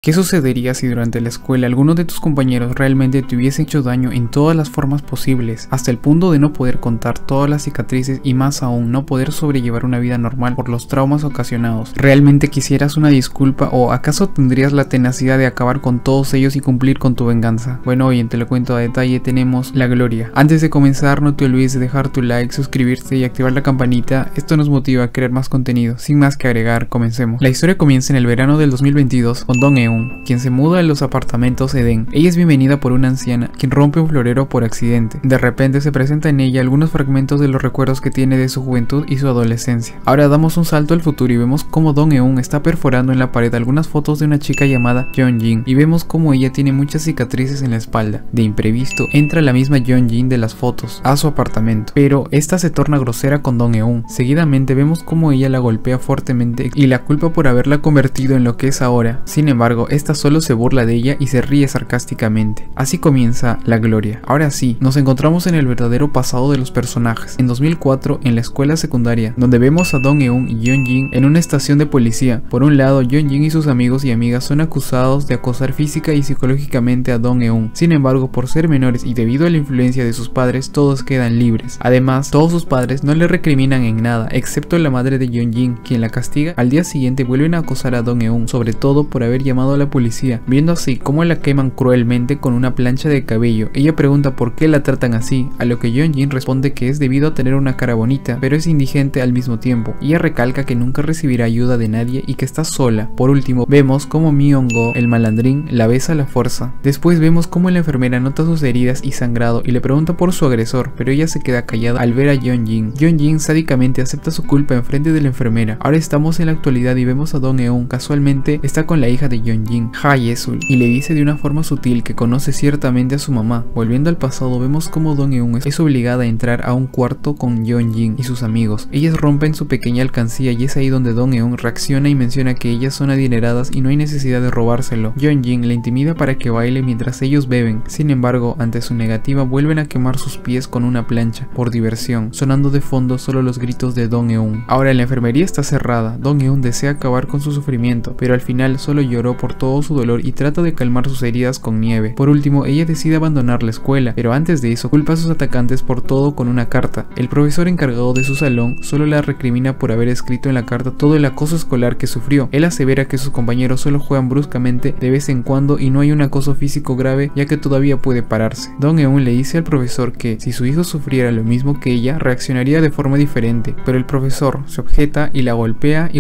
¿Qué sucedería si durante la escuela alguno de tus compañeros realmente te hubiese hecho daño en todas las formas posibles, hasta el punto de no poder contar todas las cicatrices y más aún no poder sobrellevar una vida normal por los traumas ocasionados? ¿Realmente quisieras una disculpa o acaso tendrías la tenacidad de acabar con todos ellos y cumplir con tu venganza? Bueno, hoy en Te lo cuento a detalle tenemos la gloria. Antes de comenzar, no te olvides de dejar tu like, suscribirte y activar la campanita. Esto nos motiva a crear más contenido. Sin más que agregar, comencemos. La historia comienza en el verano del 2022 con Dong-eun, quien se muda a los apartamentos Eden. Ella es bienvenida por una anciana, quien rompe un florero por accidente. De repente se presenta en ella algunos fragmentos de los recuerdos que tiene de su juventud y su adolescencia. Ahora damos un salto al futuro y vemos cómo Dong-eun está perforando en la pared algunas fotos de una chica llamada Yeonjin y vemos cómo ella tiene muchas cicatrices en la espalda. De imprevisto entra la misma Yeonjin de las fotos a su apartamento, pero esta se torna grosera con Dong-eun. Seguidamente vemos cómo ella la golpea fuertemente y la culpa por haberla convertido en lo que es ahora. Sin embargo, esta solo se burla de ella y se ríe sarcásticamente. Así comienza la gloria. Ahora sí, nos encontramos en el verdadero pasado de los personajes. En 2004, en la escuela secundaria, donde vemos a Dong-eun y Yeonjin en una estación de policía. Por un lado, Yeonjin y sus amigos y amigas son acusados de acosar física y psicológicamente a Dong-eun. Sin embargo, por ser menores y debido a la influencia de sus padres, todos quedan libres. Además, todos sus padres no le recriminan en nada, excepto la madre de Yeonjin, quien la castiga. Al día siguiente vuelven a acosar a Dong-eun, sobre todo por haber llamado a la policía, viendo así cómo la queman cruelmente con una plancha de cabello. Ella pregunta por qué la tratan así, a lo que Yeonjin responde que es debido a tener una cara bonita, pero es indigente al mismo tiempo. Ella recalca que nunca recibirá ayuda de nadie y que está sola. Por último, vemos cómo Myung-go, el malandrín, la besa a la fuerza. Después vemos cómo la enfermera nota sus heridas y sangrado y le pregunta por su agresor, pero ella se queda callada al ver a Yeonjin. Yeonjin sádicamente acepta su culpa en frente de la enfermera. Ahora estamos en la actualidad y vemos a Dong-eun casualmente está con la hija de Yeonjin, Ha Ye-sul, y le dice de una forma sutil que conoce ciertamente a su mamá. Volviendo al pasado, vemos cómo Dong-eun es obligada a entrar a un cuarto con Yeonjin y sus amigos. Ellas rompen su pequeña alcancía y es ahí donde Dong-eun reacciona y menciona que ellas son adineradas y no hay necesidad de robárselo. Yeonjin la intimida para que baile mientras ellos beben. Sin embargo, ante su negativa, vuelven a quemar sus pies con una plancha, por diversión, sonando de fondo solo los gritos de Dong-eun. Ahora la enfermería está cerrada. Dong-eun desea acabar con su sufrimiento, pero al final solo lloró por todo su dolor y trata de calmar sus heridas con nieve. Por último, ella decide abandonar la escuela, pero antes de eso culpa a sus atacantes por todo con una carta. El profesor encargado de su salón solo la recrimina por haber escrito en la carta todo el acoso escolar que sufrió. Él asevera que sus compañeros solo juegan bruscamente de vez en cuando y no hay un acoso físico grave, ya que todavía puede pararse. Dong-eun le dice al profesor que si su hijo sufriera lo mismo que ella, reaccionaría de forma diferente, pero el profesor se objeta y la golpea,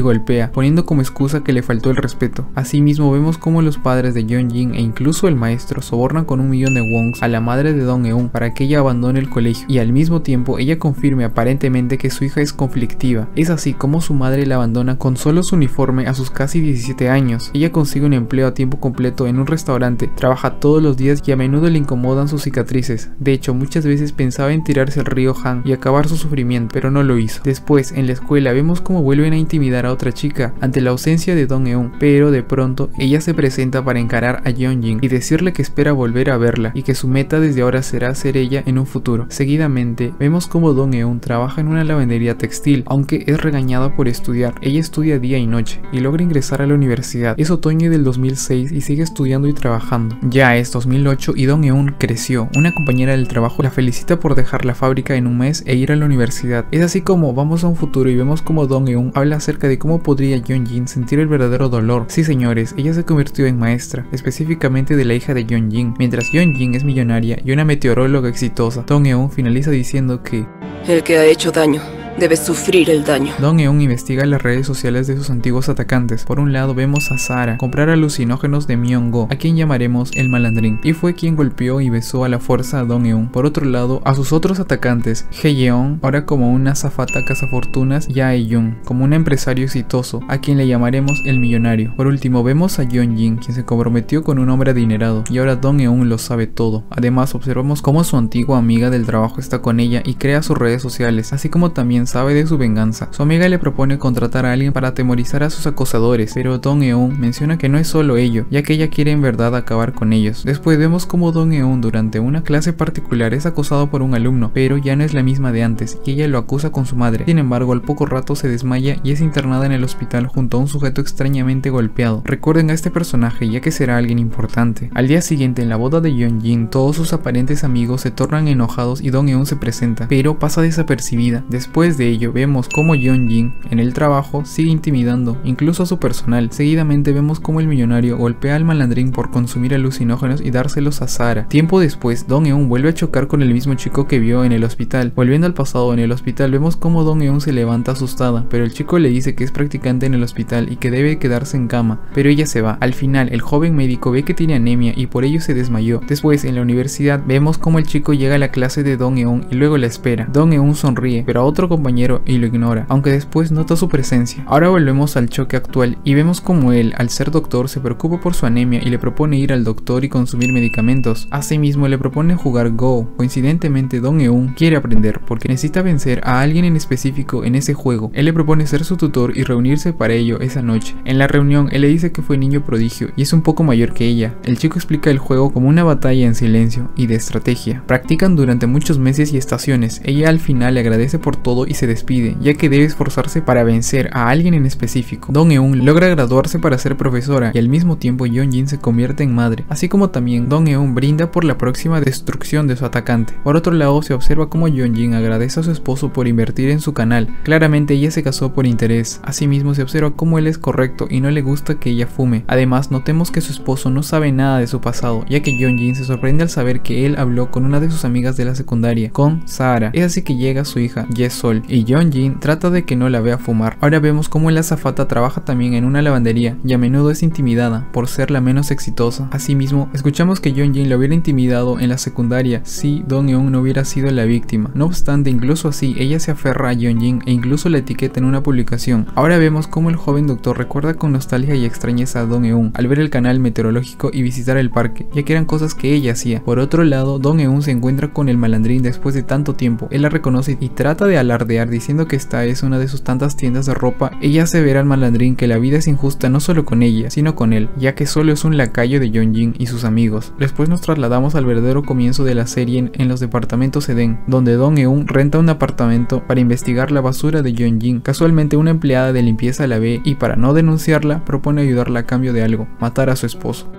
poniendo como excusa que le faltó el respeto. Asimismo, vemos cómo los padres de Yeonjin e incluso el maestro sobornan con 1 millón de wons a la madre de Dong-eun para que ella abandone el colegio y al mismo tiempo ella confirme aparentemente que su hija es conflictiva. Es así como su madre la abandona con solo su uniforme a sus casi 17 años. Ella consigue un empleo a tiempo completo en un restaurante, trabaja todos los días y a menudo le incomodan sus cicatrices. De hecho, muchas veces pensaba en tirarse al río Han y acabar su sufrimiento, pero no lo hizo. Después, en la escuela, vemos cómo vuelven a intimidar a otra chica ante la ausencia de Dong-eun, pero de pronto ella se presenta para encarar a Yeonjin y decirle que espera volver a verla y que su meta desde ahora será ser ella en un futuro. Seguidamente vemos como Dong-eun trabaja en una lavandería textil, aunque es regañada por estudiar. Ella estudia día y noche y logra ingresar a la universidad. Es otoño del 2006 y sigue estudiando y trabajando. Ya es 2008 y Dong-eun creció. Una compañera del trabajo la felicita por dejar la fábrica en un mes e ir a la universidad. Es así como vamos a un futuro y vemos como Dong-eun habla acerca de cómo podría Yeonjin sentir el verdadero dolor. Sí, señores, ella se convirtió en maestra, específicamente de la hija de Yeonjin. Mientras Yeonjin es millonaria y una meteoróloga exitosa, Dong-eun finaliza diciendo que el que ha hecho daño debe sufrir el daño. Dong-eun investiga las redes sociales de sus antiguos atacantes. Por un lado vemos a Sara comprar alucinógenos de Myung-go, a quien llamaremos el malandrín, y fue quien golpeó y besó a la fuerza a Dong-eun. Por otro lado, a sus otros atacantes, Hae-yeon, ahora como una azafata cazafortunas, y a Hae-jung, como un empresario exitoso, a quien le llamaremos el millonario. Por último vemos a Yeonjin, quien se comprometió con un hombre adinerado, y ahora Dong-eun lo sabe todo. Además observamos cómo su antigua amiga del trabajo está con ella y crea sus redes sociales, así como también sabe de su venganza. Su amiga le propone contratar a alguien para atemorizar a sus acosadores, pero Dong-eun menciona que no es solo ello, ya que ella quiere en verdad acabar con ellos. Después vemos como Dong-eun durante una clase particular es acosado por un alumno, pero ya no es la misma de antes y ella lo acusa con su madre. Sin embargo, al poco rato se desmaya y es internada en el hospital junto a un sujeto extrañamente golpeado. Recuerden a este personaje ya que será alguien importante. Al día siguiente, en la boda de Yeonjin, todos sus aparentes amigos se tornan enojados y Dong-eun se presenta, pero pasa desapercibida. Después de ello, vemos como Yeonjin en el trabajo sigue intimidando incluso a su personal. Seguidamente vemos como el millonario golpea al malandrín por consumir alucinógenos y dárselos a Sara. Tiempo después, Dong-eun vuelve a chocar con el mismo chico que vio en el hospital. Volviendo al pasado, en el hospital vemos como Dong-eun se levanta asustada, pero el chico le dice que es practicante en el hospital y que debe quedarse en cama, pero ella se va. Al final, el joven médico ve que tiene anemia y por ello se desmayó. Después, en la universidad, vemos como el chico llega a la clase de Dong-eun y luego la espera. Dong-eun sonríe, pero a otro compañero y lo ignora, aunque después nota su presencia. Ahora volvemos al choque actual y vemos como él, al ser doctor, se preocupa por su anemia y le propone ir al doctor y consumir medicamentos. Asimismo, le propone jugar Go. Coincidentemente, Dong-eun quiere aprender porque necesita vencer a alguien en específico en ese juego. Él le propone ser su tutor y reunirse para ello esa noche. En la reunión, él le dice que fue niño prodigio y es un poco mayor que ella. El chico explica el juego como una batalla en silencio y de estrategia. Practican durante muchos meses y estaciones. Ella al final le agradece por todo y se despide, ya que debe esforzarse para vencer a alguien en específico. Dong-eun logra graduarse para ser profesora y al mismo tiempo Yeonjin se convierte en madre, así como también Dong-eun brinda por la próxima destrucción de su atacante. Por otro lado, se observa como Yeonjin agradece a su esposo por invertir en su canal. Claramente ella se casó por interés. Asimismo, se observa cómo él es correcto y no le gusta que ella fume. Además, notemos que su esposo no sabe nada de su pasado, ya que Yeonjin se sorprende al saber que él habló con una de sus amigas de la secundaria, con Sara. Es así que llega su hija, Ye-sol, y Yeonjin trata de que no la vea fumar. Ahora vemos cómo la azafata trabaja también en una lavandería y a menudo es intimidada por ser la menos exitosa. Asimismo, escuchamos que Yeonjin lo hubiera intimidado en la secundaria si Dong-eun no hubiera sido la víctima. No obstante, incluso así, ella se aferra a Yeonjin e incluso la etiqueta en una publicación. Ahora vemos cómo el joven doctor recuerda con nostalgia y extrañeza a Dong-eun al ver el canal meteorológico y visitar el parque, ya que eran cosas que ella hacía. Por otro lado, Dong-eun se encuentra con el malandrín después de tanto tiempo. Él la reconoce y trata de alardear diciendo que esta es una de sus tantas tiendas de ropa. Ella asevera al malandrín que la vida es injusta no solo con ella, sino con él, ya que solo es un lacayo de Yeonjin y sus amigos. Después nos trasladamos al verdadero comienzo de la serie en los departamentos Eden, donde Dong-eun renta un apartamento para investigar la basura de Yeonjin. Casualmente una empleada de limpieza la ve y para no denunciarla propone ayudarla a cambio de algo, matar a su esposo.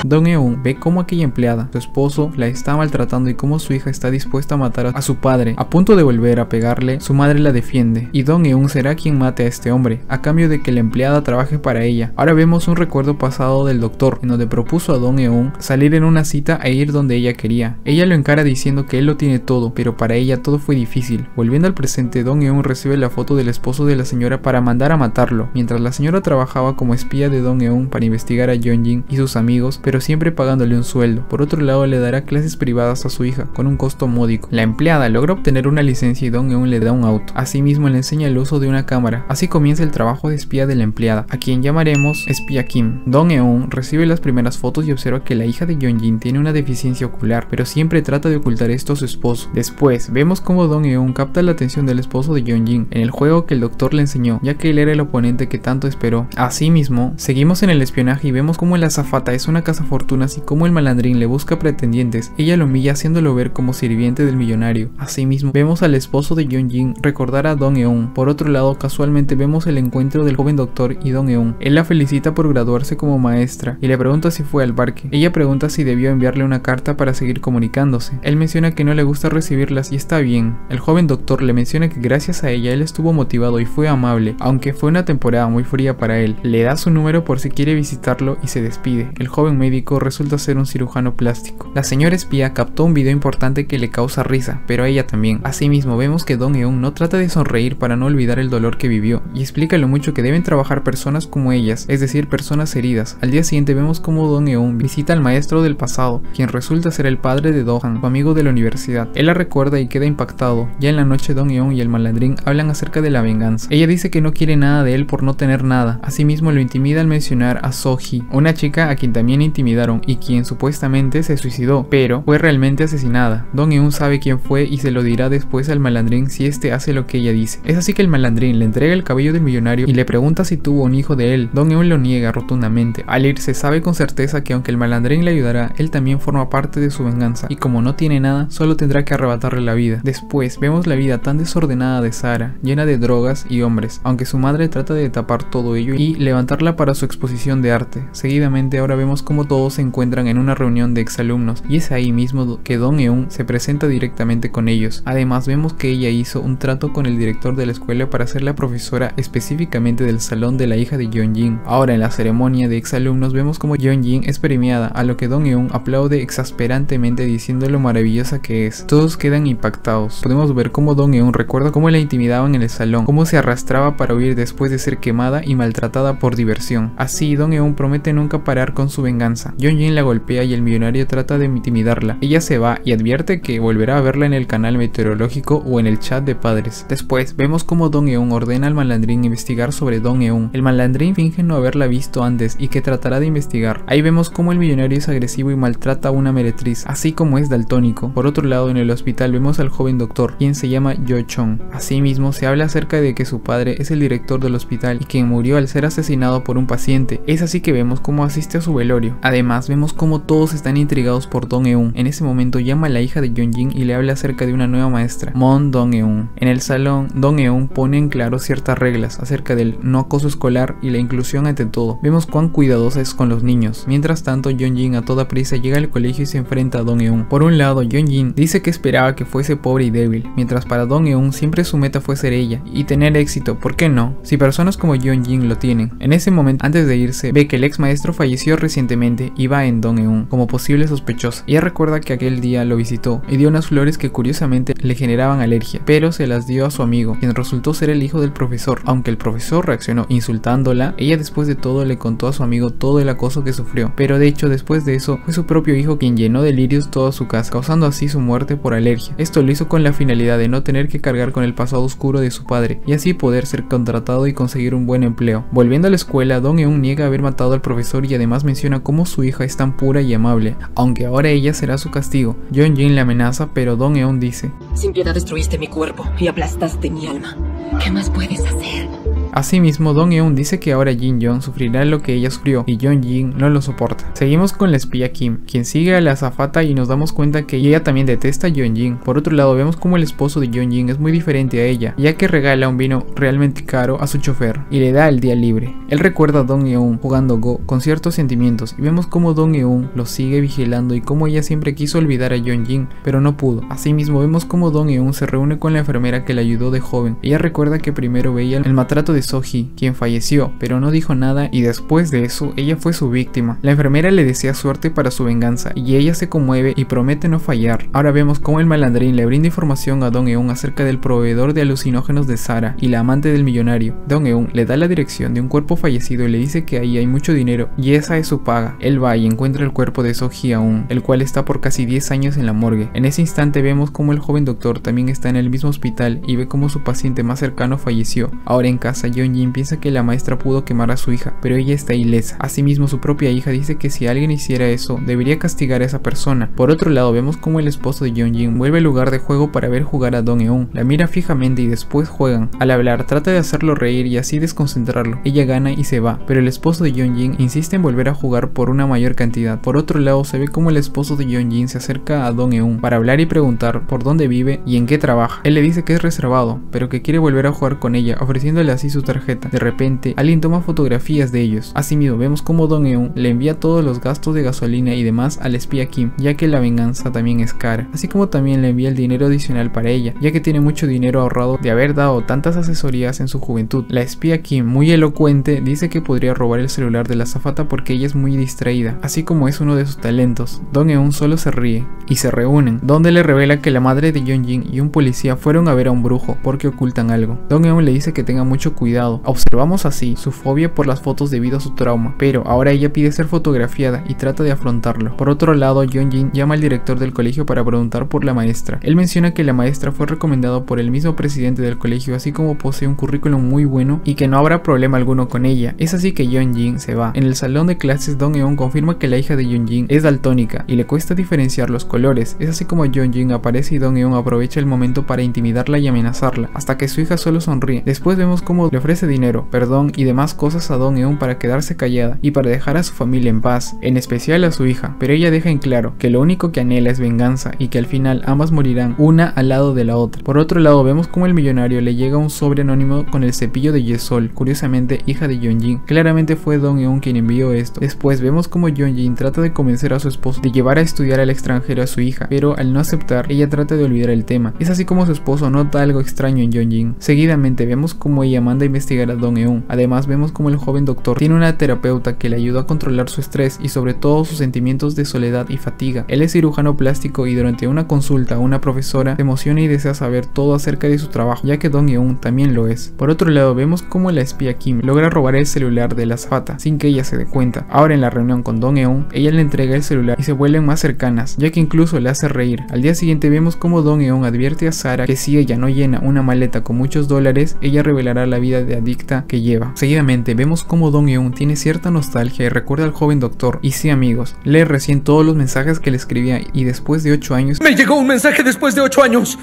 Dong-eun ve cómo aquella empleada, su esposo, la está maltratando y cómo su hija está dispuesta a matar a su padre. A punto de volver a pegarle, su madre la defiende y Dong-eun será quien mate a este hombre, a cambio de que la empleada trabaje para ella. Ahora vemos un recuerdo pasado del doctor, en donde propuso a Dong-eun salir en una cita e ir donde ella quería. Ella lo encara diciendo que él lo tiene todo, pero para ella todo fue difícil. Volviendo al presente, Dong-eun recibe la foto del esposo de la señora para mandar a matarlo, mientras la señora trabajaba como espía de Dong-eun para investigar a Yeonjin y sus amigos, pero siempre pagándole un sueldo. Por otro lado, le dará clases privadas a su hija con un costo módico. La empleada logra obtener una licencia y Dong-eun le da un auto. Asimismo, le enseña el uso de una cámara. Así comienza el trabajo de espía de la empleada, a quien llamaremos espía Kim. Dong-eun recibe las primeras fotos y observa que la hija de Yeonjin tiene una deficiencia ocular, pero siempre trata de ocultar esto a su esposo. Después, vemos cómo Dong-eun capta la atención del esposo de Yeonjin en el juego que el doctor le enseñó, ya que él era el oponente que tanto esperó. Asimismo, seguimos en el espionaje y vemos cómo la azafata es una cazafortunas y cómo el malandrín le busca pretendientes. Ella lo humilla haciéndolo ver como sirviente del millonario. Asimismo, vemos al esposo de Yeonjin recordar a Dong-eun. Por otro lado, casualmente vemos el encuentro del joven doctor y Dong-eun. Él la felicita por graduarse como maestra y le pregunta si fue al parque. Ella pregunta si debió enviarle una carta para seguir comunicándose. Él menciona que no le gusta recibirlas y está bien. El joven doctor le menciona que gracias a ella él estuvo motivado y fue amable, aunque fue una temporada muy fría para él. Le da su número por si quiere visitarlo y se despide. El joven médico resulta ser un cirujano plástico. La señora espía captó un video importante que le causa risa, pero a ella también. Asimismo, vemos que Dong-eun no trata de sonreír para no olvidar el dolor que vivió, y explica lo mucho que deben trabajar personas como ellas, es decir, personas heridas. Al día siguiente vemos cómo Dong-eun visita al maestro del pasado, quien resulta ser el padre de Do-han, su amigo de la universidad. Él la recuerda y queda impactado. Ya en la noche, Dong-eun y el malandrín hablan acerca de la venganza. Ella dice que no quiere nada de él por no tener nada. Asimismo, lo intimida al mencionar a So-hee, una chica a quien también intimida intimidaron y quien supuestamente se suicidó, pero fue realmente asesinada. Dong-eun sabe quién fue y se lo dirá después al malandrín si este hace lo que ella dice. Es así que el malandrín le entrega el cabello del millonario y le pregunta si tuvo un hijo de él. Dong-eun lo niega rotundamente. Al irse sabe con certeza que aunque el malandrín le ayudará, él también forma parte de su venganza y como no tiene nada, solo tendrá que arrebatarle la vida. Después vemos la vida tan desordenada de Sara, llena de drogas y hombres, aunque su madre trata de tapar todo ello y levantarla para su exposición de arte. Seguidamente ahora vemos cómo todos se encuentran en una reunión de exalumnos y es ahí mismo que Dong-eun se presenta directamente con ellos. Además vemos que ella hizo un trato con el director de la escuela para ser la profesora específicamente del salón de la hija de Yeonjin. Ahora en la ceremonia de exalumnos vemos como Yeonjin es premiada, a lo que Dong-eun aplaude exasperantemente diciendo lo maravillosa que es. Todos quedan impactados. Podemos ver cómo Dong-eun recuerda cómo la intimidaban en el salón, cómo se arrastraba para huir después de ser quemada y maltratada por diversión. Así Dong-eun promete nunca parar con su venganza. Yeonjin la golpea y el millonario trata de intimidarla. Ella se va y advierte que volverá a verla en el canal meteorológico o en el chat de padres. Después vemos cómo Dong-eun ordena al malandrín investigar sobre Dong-eun. El malandrín finge no haberla visto antes y que tratará de investigar. Ahí vemos cómo el millonario es agresivo y maltrata a una meretriz, así como es daltónico. Por otro lado, en el hospital vemos al joven doctor, quien se llama Jo-chong. Asimismo, se habla acerca de que su padre es el director del hospital y quien murió al ser asesinado por un paciente. Es así que vemos cómo asiste a su velorio. Además, vemos cómo todos están intrigados por Dong-eun. En ese momento llama a la hija de Yeonjin y le habla acerca de una nueva maestra, Moon Dong-eun. En el salón, Dong-eun pone en claro ciertas reglas acerca del no acoso escolar y la inclusión ante todo. Vemos cuán cuidadosa es con los niños. Mientras tanto, Yeonjin a toda prisa llega al colegio y se enfrenta a Dong-eun. Por un lado, Yeonjin dice que esperaba que fuese pobre y débil, mientras para Dong-eun siempre su meta fue ser ella y tener éxito. ¿Por qué no? Si personas como Yeonjin lo tienen. En ese momento, antes de irse, ve que el ex maestro falleció recientemente y va en Dong-eun como posible sospechosa. Ella recuerda que aquel día lo visitó y dio unas flores que curiosamente le generaban alergia, pero se las dio a su amigo, quien resultó ser el hijo del profesor. Aunque el profesor reaccionó insultándola, ella después de todo le contó a su amigo todo el acoso que sufrió, pero de hecho después de eso fue su propio hijo quien llenó de lirios toda su casa, causando así su muerte por alergia. Esto lo hizo con la finalidad de no tener que cargar con el pasado oscuro de su padre y así poder ser contratado y conseguir un buen empleo. Volviendo a la escuela, Dong-eun niega haber matado al profesor y además menciona cómo su hija es tan pura y amable, aunque ahora ella será su castigo. Yeonjin le amenaza, pero Dong-eun dice: sin piedad destruiste mi cuerpo y aplastaste mi alma. ¿Qué más puedes hacer? Asimismo, Dong-eun dice que ahora Jin-young sufrirá lo que ella sufrió y Yeonjin no lo soporta. Seguimos con la espía Kim, quien sigue a la azafata y nos damos cuenta que ella también detesta a Yeonjin. Por otro lado, vemos como el esposo de Yeonjin es muy diferente a ella, ya que regala un vino realmente caro a su chofer y le da el día libre. Él recuerda a Dong-eun jugando Go con ciertos sentimientos y vemos como Dong-eun lo sigue vigilando y como ella siempre quiso olvidar a Yeonjin, pero no pudo. Asimismo, vemos como Dong-eun se reúne con la enfermera que le ayudó de joven. Ella recuerda que primero veía el maltrato de Sohee, quien falleció, pero no dijo nada y después de eso ella fue su víctima. La enfermera le desea suerte para su venganza y ella se conmueve y promete no fallar. Ahora vemos cómo el malandrín le brinda información a Dong-eun acerca del proveedor de alucinógenos de Sara y la amante del millonario. Dong-eun le da la dirección de un cuerpo fallecido y le dice que ahí hay mucho dinero y esa es su paga. Él va y encuentra el cuerpo de Sohee aún, el cual está por casi 10 años en la morgue. En ese instante vemos cómo el joven doctor también está en el mismo hospital y ve cómo su paciente más cercano falleció. Ahora en casa, Yeonjin piensa que la maestra pudo quemar a su hija, pero ella está ilesa. Asimismo, su propia hija dice que si alguien hiciera eso, debería castigar a esa persona. Por otro lado, vemos como el esposo de Yeonjin vuelve al lugar de juego para ver jugar a Dong-eun. La mira fijamente y después juegan. Al hablar, trata de hacerlo reír y así desconcentrarlo. Ella gana y se va, pero el esposo de Yeonjin insiste en volver a jugar por una mayor cantidad. Por otro lado, se ve como el esposo de Yeonjin se acerca a Dong-eun para hablar y preguntar por dónde vive y en qué trabaja. Él le dice que es reservado, pero que quiere volver a jugar con ella, ofreciéndole así su tarjeta. De repente, alguien toma fotografías de ellos. Asimismo, vemos como Dong-eun le envía todos los gastos de gasolina y demás al espía Kim, ya que la venganza también es cara, así como también le envía el dinero adicional para ella, ya que tiene mucho dinero ahorrado de haber dado tantas asesorías en su juventud. La espía Kim, muy elocuente, dice que podría robar el celular de la azafata porque ella es muy distraída, así como es uno de sus talentos. Dong-eun solo se ríe y se reúnen, donde le revela que la madre de Yeonjin y un policía fueron a ver a un brujo porque ocultan algo. Dong-eun le dice que tenga mucho cuidado cuidado. Observamos así su fobia por las fotos debido a su trauma, pero ahora ella pide ser fotografiada y trata de afrontarlo. Por otro lado, Yeonjin llama al director del colegio para preguntar por la maestra. Él menciona que la maestra fue recomendada por el mismo presidente del colegio, así como posee un currículum muy bueno y que no habrá problema alguno con ella. Es así que Yeonjin se va. En el salón de clases, Dong-eun confirma que la hija de Yeonjin es daltónica y le cuesta diferenciar los colores. Es así como Yeonjin aparece y Dong-eun aprovecha el momento para intimidarla y amenazarla, hasta que su hija solo sonríe. Después vemos cómo le ofrece dinero, perdón y demás cosas a Dong-eun para quedarse callada y para dejar a su familia en paz, en especial a su hija, pero ella deja en claro que lo único que anhela es venganza y que al final ambas morirán una al lado de la otra. Por otro lado, vemos cómo el millonario le llega un sobre anónimo con el cepillo de Yesol, curiosamente hija de Yeonjin. Claramente fue Dong-eun quien envió esto. Después vemos cómo Yeonjin trata de convencer a su esposo de llevar a estudiar al extranjero a su hija, pero al no aceptar, ella trata de olvidar el tema. Es así como su esposo nota algo extraño en Yeonjin. Seguidamente vemos cómo ella manda a investigar a Dong-eun. Además vemos cómo el joven doctor tiene una terapeuta que le ayuda a controlar su estrés y sobre todo sus sentimientos de soledad y fatiga. Él es cirujano plástico y durante una consulta una profesora se emociona y desea saber todo acerca de su trabajo, ya que Dong-eun también lo es. Por otro lado vemos cómo la espía Kim logra robar el celular de la azafata sin que ella se dé cuenta. Ahora en la reunión con Dong-eun, ella le entrega el celular y se vuelven más cercanas, ya que incluso le hace reír. Al día siguiente vemos cómo Dong-eun advierte a Sara que si ella no llena una maleta con muchos dólares, ella revelará la vida de adicta que lleva. Seguidamente vemos cómo Dong-eun tiene cierta nostalgia y recuerda al joven doctor. Y sí amigos, lee recién todos los mensajes que le escribía y después de 8 años... ¡Me llegó un mensaje después de 8 años!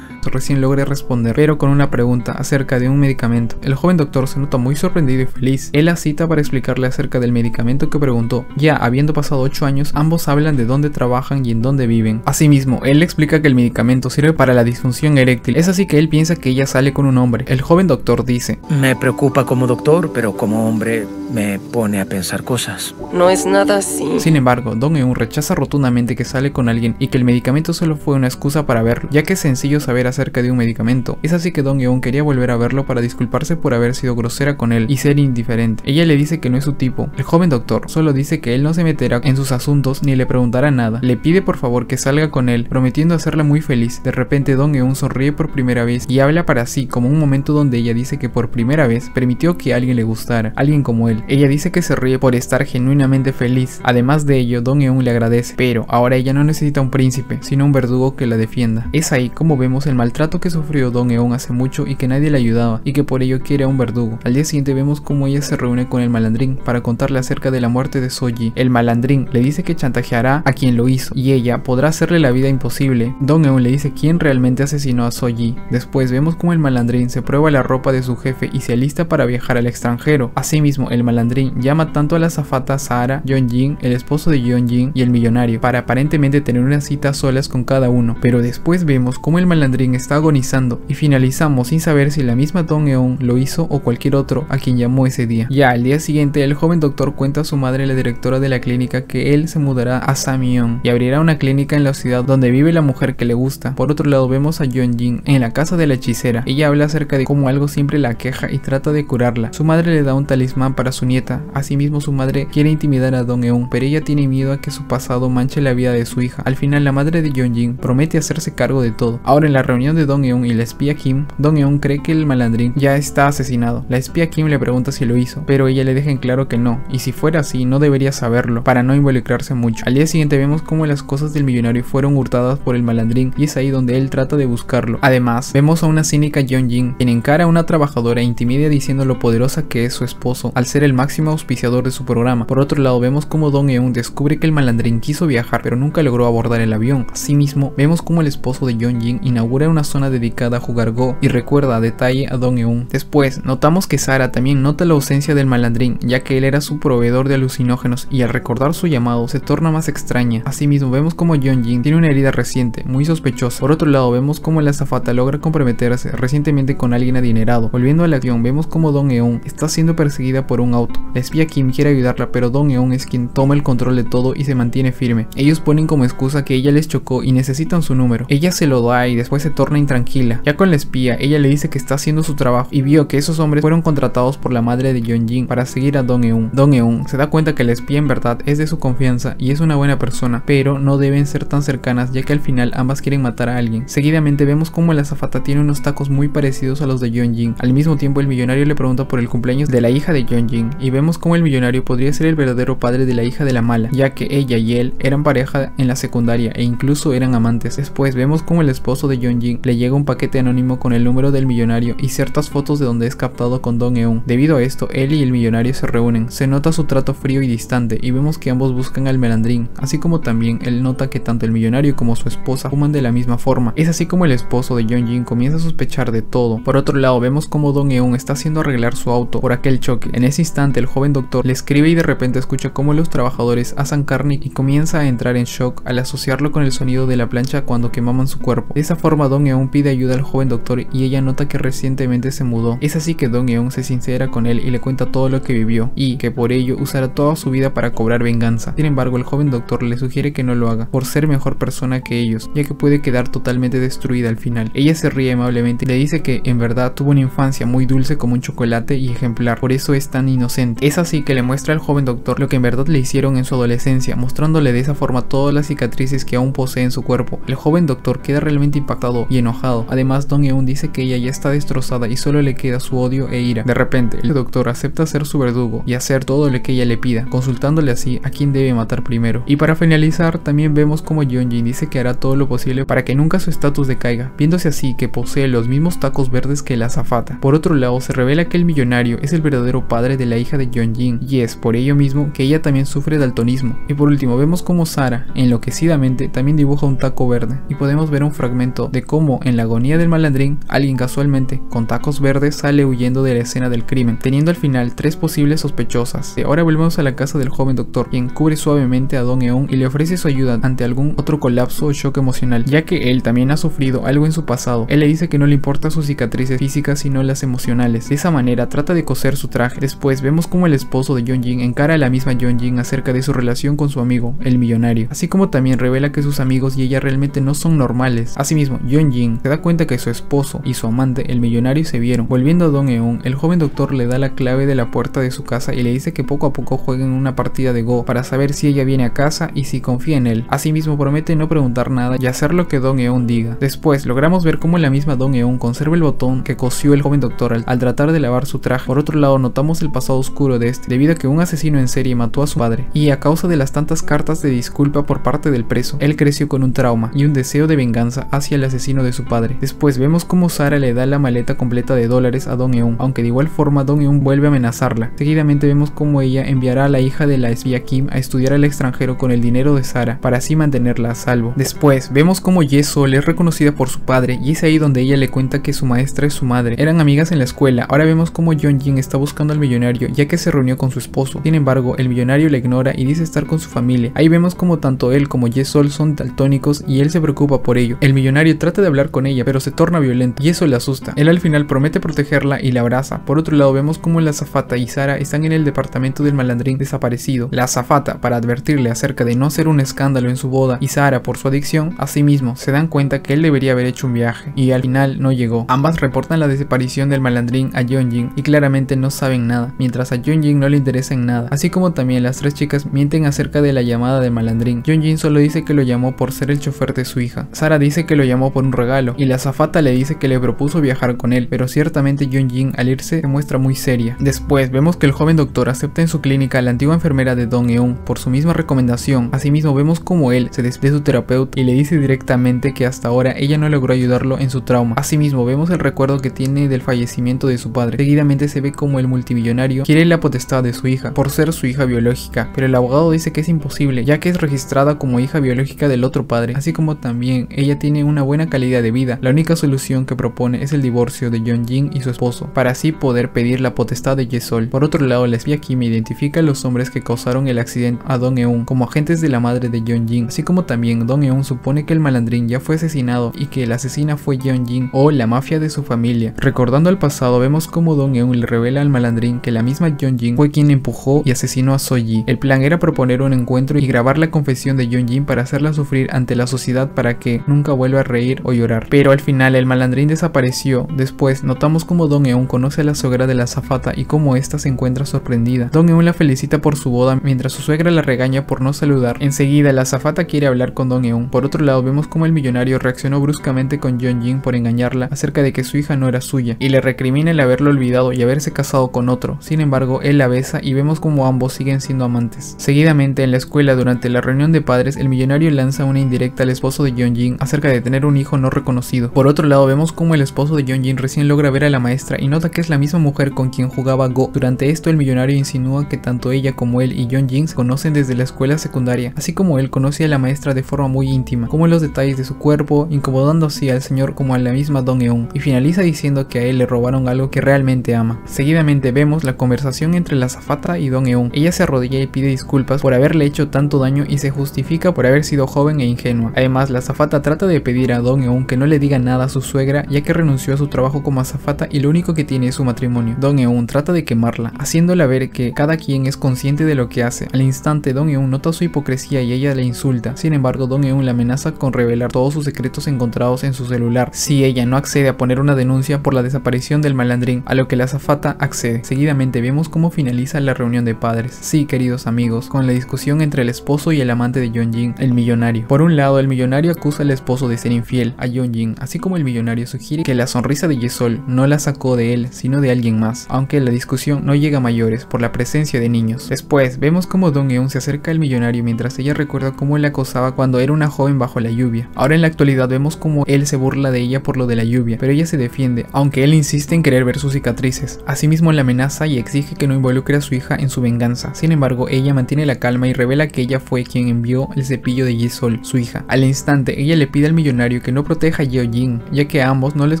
Recién logra responder, pero con una pregunta acerca de un medicamento. El joven doctor se nota muy sorprendido y feliz. Él la cita para explicarle acerca del medicamento que preguntó. Ya habiendo pasado 8 años, ambos hablan de dónde trabajan y en dónde viven. Asimismo, él le explica que el medicamento sirve para la disfunción eréctil. Es así que él piensa que ella sale con un hombre. El joven doctor dice: me preocupa como doctor, pero como hombre me pone a pensar cosas. No es nada así. Sin embargo, Dong-eun rechaza rotundamente que sale con alguien y que el medicamento solo fue una excusa para verlo, ya que es sencillo saber acerca de un medicamento. Es así que Dong-eun quería volver a verlo para disculparse por haber sido grosera con él y ser indiferente. Ella le dice que no es su tipo. El joven doctor solo dice que él no se meterá en sus asuntos ni le preguntará nada. Le pide por favor que salga con él, prometiendo hacerla muy feliz. De repente Dong-eun sonríe por primera vez y habla para sí, como un momento donde ella dice que por primera vez permitió que a alguien le gustara, alguien como él. Ella dice que se ríe por estar genuinamente feliz. Además de ello, Dong-eun le agradece, pero ahora ella no necesita un príncipe, sino un verdugo que la defienda. Es ahí como vemos el maltrato que sufrió Dong-eun hace mucho y que nadie le ayudaba y que por ello quiere a un verdugo. Al día siguiente vemos como ella se reúne con el malandrín para contarle acerca de la muerte de Soji. El malandrín le dice que chantajeará a quien lo hizo y ella podrá hacerle la vida imposible. Dong-eun le dice quién realmente asesinó a Soji. Después vemos como el malandrín se prueba la ropa de su jefe y se alista para viajar al extranjero. Asimismo, el malandrín llama tanto a la azafata Sara, Yeonjin, el esposo de Yeonjin y el millonario para aparentemente tener una cita a solas con cada uno, pero después vemos como el malandrín está agonizando y finalizamos sin saber si la misma Dong-eun lo hizo o cualquier otro a quien llamó ese día. Ya al día siguiente, el joven doctor cuenta a su madre, la directora de la clínica, que él se mudará a Samyeon y abrirá una clínica en la ciudad donde vive la mujer que le gusta. Por otro lado vemos a Yeonjin en la casa de la hechicera. Ella habla acerca de cómo algo siempre la aqueja y trata de curarla. Su madre le da un talismán para su nieta. Asimismo, su madre quiere intimidar a Dong-eun, pero ella tiene miedo a que su pasado manche la vida de su hija. Al final, la madre de Yeonjin promete hacerse cargo de todo. Ahora en la reunión de Dong-eun y la espía Kim, Dong-eun cree que el malandrín ya está asesinado. La espía Kim le pregunta si lo hizo, pero ella le deja en claro que no, y si fuera así no debería saberlo para no involucrarse mucho. Al día siguiente vemos cómo las cosas del millonario fueron hurtadas por el malandrín y es ahí donde él trata de buscarlo. Además, vemos a una cínica Yeonjin quien encara a una trabajadora e intimida diciendo lo poderosa que es su esposo al ser el máximo auspiciador de su programa. Por otro lado vemos cómo Dong-eun descubre que el malandrín quiso viajar pero nunca logró abordar el avión. Asimismo, vemos cómo el esposo de Yeonjin inaugura una zona dedicada a jugar Go y recuerda a detalle a Dong-eun. Después, notamos que Sara también nota la ausencia del malandrín, ya que él era su proveedor de alucinógenos y al recordar su llamado se torna más extraña. Asimismo, vemos como Yeonjin tiene una herida reciente, muy sospechosa. Por otro lado, vemos como la azafata logra comprometerse recientemente con alguien adinerado. Volviendo a la acción, vemos como Dong-eun está siendo perseguida por un auto. La espía Kim quiere ayudarla, pero Dong-eun es quien toma el control de todo y se mantiene firme. Ellos ponen como excusa que ella les chocó y necesitan su número. Ella se lo da y después se torna intranquila. Ya con la espía, ella le dice que está haciendo su trabajo y vio que esos hombres fueron contratados por la madre de Yeonjin para seguir a Dong-eun. Dong-eun se da cuenta que la espía en verdad es de su confianza y es una buena persona, pero no deben ser tan cercanas ya que al final ambas quieren matar a alguien. Seguidamente vemos como la azafata tiene unos tacos muy parecidos a los de Yeonjin. Al mismo tiempo el millonario le pregunta por el cumpleaños de la hija de Yeonjin y vemos como el millonario podría ser el verdadero padre de la hija de la mala, ya que ella y él eran pareja en la secundaria e incluso eran amantes. Después vemos como el esposo de Yeonjin le llega un paquete anónimo con el número del millonario y ciertas fotos de donde es captado con Dong-eun. Debido a esto, él y el millonario se reúnen. Se nota su trato frío y distante y vemos que ambos buscan al malandrín, así como también él nota que tanto el millonario como su esposa fuman de la misma forma. Es así como el esposo de Yeonjin comienza a sospechar de todo. Por otro lado, vemos como Dong-eun está haciendo arreglar su auto por aquel choque. En ese instante el joven doctor le escribe y de repente escucha cómo los trabajadores asan carne y comienza a entrar en shock al asociarlo con el sonido de la plancha cuando quemaban su cuerpo. De esa forma Dong-eun pide ayuda al joven doctor y ella nota que recientemente se mudó. Es así que Dong-eun se sincera con él y le cuenta todo lo que vivió y que por ello usará toda su vida para cobrar venganza. Sin embargo, el joven doctor le sugiere que no lo haga por ser mejor persona que ellos, ya que puede quedar totalmente destruida al final. Ella se ríe amablemente y le dice que en verdad tuvo una infancia muy dulce como un chocolate y ejemplar, por eso es tan inocente. Es así que le muestra al joven doctor lo que en verdad le hicieron en su adolescencia, mostrándole de esa forma todas las cicatrices que aún posee en su cuerpo. El joven doctor queda realmente impactado y enojado. Además, Dong-eun dice que ella ya está destrozada y solo le queda su odio e ira. De repente, el doctor acepta ser su verdugo y hacer todo lo que ella le pida, consultándole así a quién debe matar primero. Y para finalizar, también vemos como Yeonjin dice que hará todo lo posible para que nunca su estatus decaiga, viéndose así que posee los mismos tacos verdes que la azafata. Por otro lado, se revela que el millonario es el verdadero padre de la hija de Yeonjin y es por ello mismo que ella también sufre daltonismo. Y por último, vemos como Sara, enloquecidamente, también dibuja un taco verde y podemos ver un fragmento de cómo en la agonía del malandrín, alguien casualmente con tacos verdes sale huyendo de la escena del crimen, teniendo al final 3 posibles sospechosas. Ahora volvemos a la casa del joven doctor, quien cubre suavemente a Dong-eun y le ofrece su ayuda ante algún otro colapso o shock emocional, ya que él también ha sufrido algo en su pasado. Él le dice que no le importa sus cicatrices físicas sino las emocionales. De esa manera trata de coser su traje. Después vemos como el esposo de Yeonjin encara a la misma Yeonjin acerca de su relación con su amigo, el millonario, así como también revela que sus amigos y ella realmente no son normales. Asimismo, Yeonjin se da cuenta que su esposo y su amante, el millonario, se vieron. Volviendo a Dong-eun, el joven doctor le da la clave de la puerta de su casa y le dice que poco a poco jueguen una partida de Go para saber si ella viene a casa y si confía en él. Asimismo, promete no preguntar nada y hacer lo que Dong-eun diga. Después logramos ver cómo la misma Dong-eun conserva el botón que cosió el joven doctor al tratar de lavar su traje. Por otro lado, notamos el pasado oscuro de este, debido a que un asesino en serie mató a su padre y a causa de las tantas cartas de disculpa por parte del preso, él creció con un trauma y un deseo de venganza hacia el asesino de su padre. Después vemos cómo Sara le da la maleta completa de dólares a Dong-eun, aunque de igual forma Dong-eun vuelve a amenazarla. Seguidamente vemos cómo ella enviará a la hija de la espía Kim a estudiar al extranjero con el dinero de Sara para así mantenerla a salvo. Después vemos cómo Ye-sol es reconocida por su padre y es ahí donde ella le cuenta que su maestra es su madre. Eran amigas en la escuela. Ahora vemos cómo Yeonjin está buscando al millonario ya que se reunió con su esposo. Sin embargo, el millonario le ignora y dice estar con su familia. Ahí vemos como tanto él como Ye-sol son daltónicos y él se preocupa por ello. El millonario trata de hablar con ella pero se torna violento y eso le asusta. Él al final promete protegerla y la abraza. Por otro lado, vemos como la azafata y Sara están en el departamento del malandrín desaparecido. La azafata, para advertirle acerca de no hacer un escándalo en su boda, y Sara por su adicción, asimismo se dan cuenta que él debería haber hecho un viaje y al final no llegó. Ambas reportan la desaparición del malandrín a Yeonjin y claramente no saben nada, mientras a Yeonjin no le interesa en nada, así como también las 3 chicas mienten acerca de la llamada del malandrín. Yeonjin solo dice que lo llamó por ser el chofer de su hija. Sara dice que lo llamó por un regalo y la azafata le dice que le propuso viajar con él, pero ciertamente Yeonjin al irse se muestra muy seria. Después vemos que el joven doctor acepta en su clínica a la antigua enfermera de Dong-eun por su misma recomendación. Asimismo vemos como él se despide de su terapeuta y le dice directamente que hasta ahora ella no logró ayudarlo en su trauma. Asimismo vemos el recuerdo que tiene del fallecimiento de su padre. Seguidamente se ve como el multimillonario quiere la potestad de su hija por ser su hija biológica, pero el abogado dice que es imposible ya que es registrada como hija biológica del otro padre, así como también ella tiene una buena calidad de vida. La única solución que propone es el divorcio de Yeonjin y su esposo para así poder pedir la potestad de Ye-sol. Por otro lado, la espía Kim identifica a los hombres que causaron el accidente a Dong-eun como agentes de la madre de Yeonjin, así como también Dong-eun supone que el malandrín ya fue asesinado y que la asesina fue Yeonjin o la mafia de su familia. Recordando el pasado, vemos como Dong-eun le revela al malandrín que la misma Yeonjin fue quien empujó y asesinó a So-ji. El plan era proponer un encuentro y grabar la confesión de Yeonjin para hacerla sufrir ante la sociedad para que nunca vuelva a reír o llorar. Pero al final el malandrín desapareció. Después notamos como Dong-eun conoce a la suegra de la azafata y cómo ésta se encuentra sorprendida. Dong-eun la felicita por su boda mientras su suegra la regaña por no saludar. Enseguida la azafata quiere hablar con Dong-eun. Por otro lado vemos como el millonario reaccionó bruscamente con Yeon-jin por engañarla acerca de que su hija no era suya y le recrimina el haberlo olvidado y haberse casado con otro. Sin embargo él la besa y vemos como ambos siguen siendo amantes. Seguidamente en la escuela durante la reunión de padres el millonario lanza una indirecta al esposo de Yeon-jin acerca de tener un hijo no reconocido. Por otro lado vemos como el esposo de Yeon-jin recién logra ver a la maestra y nota que es la misma mujer con quien jugaba Go. Durante esto el millonario insinúa que tanto ella como él y Yeon-jin se conocen desde la escuela secundaria, así como él conoce a la maestra de forma muy íntima, como en los detalles de su cuerpo, incomodando así al señor como a la misma Dong-eun, y finaliza diciendo que a él le robaron algo que realmente ama. Seguidamente vemos la conversación entre la azafata y Dong-eun. Ella se arrodilla y pide disculpas por haberle hecho tanto daño y se justifica por haber sido joven e ingenua. Además la azafata trata de pedir a Dong-eun que no le diga nada a su suegra ya que renunció a su trabajo como azafata y lo único que tiene es su matrimonio. Dong-eun trata de quemarla, haciéndola ver que cada quien es consciente de lo que hace. Al instante Dong-eun nota su hipocresía y ella le insulta. Sin embargo Dong-eun la amenaza con revelar todos sus secretos encontrados en su celular si ella no accede a poner una denuncia por la desaparición del malandrín, a lo que la azafata accede. Seguidamente vemos cómo finaliza la reunión de padres. Sí, queridos amigos, con la discusión entre el esposo y el amante de Yeon-jin, el millonario. Por un lado, el millonario acusa al esposo de ser infiel a Yeon-jin, así como el millonario sugiere que la sonrisa de Ye-sol no la sacó de él, sino de alguien más, aunque la discusión no llega a mayores por la presencia de niños. Después, vemos cómo Dong-eun se acerca al millonario mientras ella recuerda cómo él la acosaba cuando era una joven bajo la lluvia. Ahora en la actualidad vemos cómo él se burla de ella por lo de la lluvia, pero ella se defiende, aunque él insiste en querer ver sus cicatrices. Asimismo la amenaza y exige que no involucre a su hija en su venganza. Sin embargo, ella mantiene la calma y revela que ella fue quien envió el cepillo de Ye-sol, su hija. Al instante, ella le pide al millonario que no proteja a Yeon-jin, ya que a ambos no les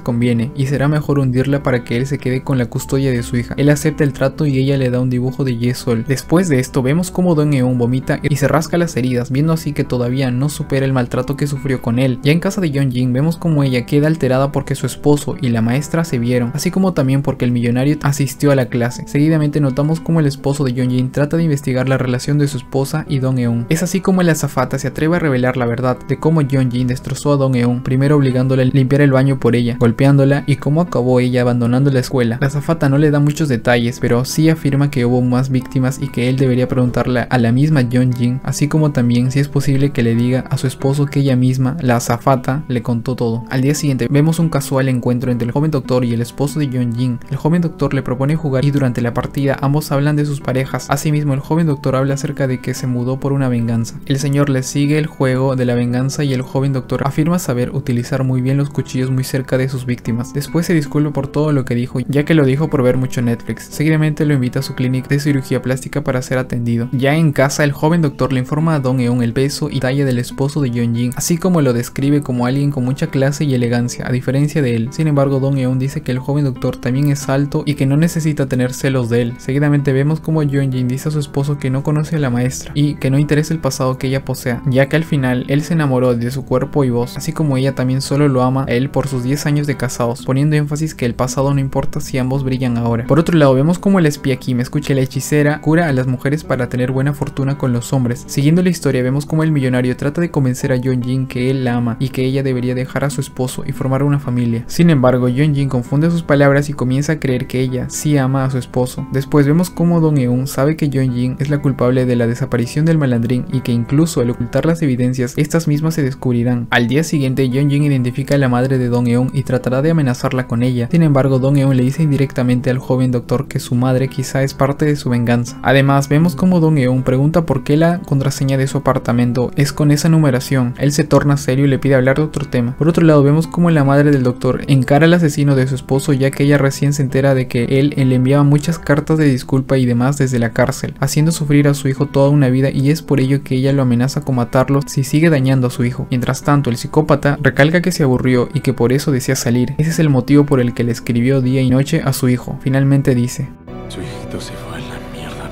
conviene y será mejor hundirla para que él se quede con la custodia de su hija. Él acepta el trato y ella le da un dibujo de Ye-sol. Después de esto, vemos cómo Dong-eun vomita y se rasca las heridas, viendo así que todavía no supera el maltrato que sufrió con él. Ya en casa de Yeon-jin, vemos como ella queda alterada porque su esposo y la maestra se vieron, así como también porque el millonario asistió a la clase. Seguidamente notamos como el esposo de Yeon-jin trata de investigar la relación de su esposa y Dong-eun. Es así como la azafata se atreve a revelar la verdad de cómo Yeon-jin destrozó a Dong-eun, primero obligándola a limpiar el baño por ella, golpeándola, y cómo acabó ella abandonando la escuela. La azafata no le da muchos detalles, pero sí afirma que hubo más víctimas y que él debería preguntarle a la misma Yeon-jin, así como también si es posible que le diga a su esposo que ella misma, la azafata, le contó todo. Al día siguiente vemos un casual encuentro entre el joven doctor y el esposo de Yeon-jin. El joven doctor le propone jugar y durante la partida ambos hablan de sus parejas. Asimismo el joven doctor habla acerca de que se mudó por una venganza. El señor le sigue el juego de la venganza y el joven doctor afirma saber utilizar muy bien los cuchillos muy cerca de sus víctimas. Después se disculpa por todo lo que dijo, ya que lo dijo por ver mucho Netflix. Seguidamente lo invita a su clínica de cirugía plástica para ser atendido. Ya en casa el joven doctor le informa a Dong-eun el peso y talla del esposo de Yeon-jin, así como lo describe como alguien con mucha clase y elegancia, a diferencia de él. Sin embargo Dong-eun dice que el joven doctor también es alto y que no necesita tener celos de él. Seguidamente vemos como Yeon-jin dice a su esposo que no conoce a la maestra y que no interesa el pasado que ella posea, ya que al final él se enamoró de su cuerpo y voz, así como ella también solo lo ama a él por sus 10 años de casados, poniendo énfasis que el pasado no importa si ambos brillan ahora. Por otro lado vemos como el espía Kim escucha que la hechicera cura a las mujeres para tener buena fortuna con los hombres. Siguiendo la historia vemos como el millonario trata de convencer a Yeon-jin que él la ama y que ella debería dejar a su esposo y formar una familia. Sin embargo Yeon-jin confunde sus palabras y comienza a creer que ella sí ama a su esposo. Después vemos como Dong-eun sabe que Yeon-jin es la culpable de la desaparición del malandrín y que incluso al ocultar las evidencias estas mismas se descubrirán. Al día siguiente Yeon-jin identifica a la madre de Dong-eun y tratará de amenazarla con ella. Sin embargo Dong-eun le dice indirectamente al joven doctor que su madre quizá es parte de su venganza. Además vemos como Dong-eun pregunta por qué la contraseña de su apartamento es con esa numeración. Él se torna serio y le pide hablar de otro tema. Por otro lado vemos como la madre del doctor encara al asesino de su esposo, ya que ella recién se entera de que él le enviaba muchas cartas de disculpa y demás desde la cárcel, haciendo sufrir a su hijo toda una vida, y es por ello que ella lo amenaza con matarlo si sigue dañando a su hijo. Mientras tanto el psicópata recalca que se aburrió y que por eso desea salir. Ese es el motivo por el que le escribió día y noche a su hijo. Finalmente dice: Su hijito se fue a la mierda,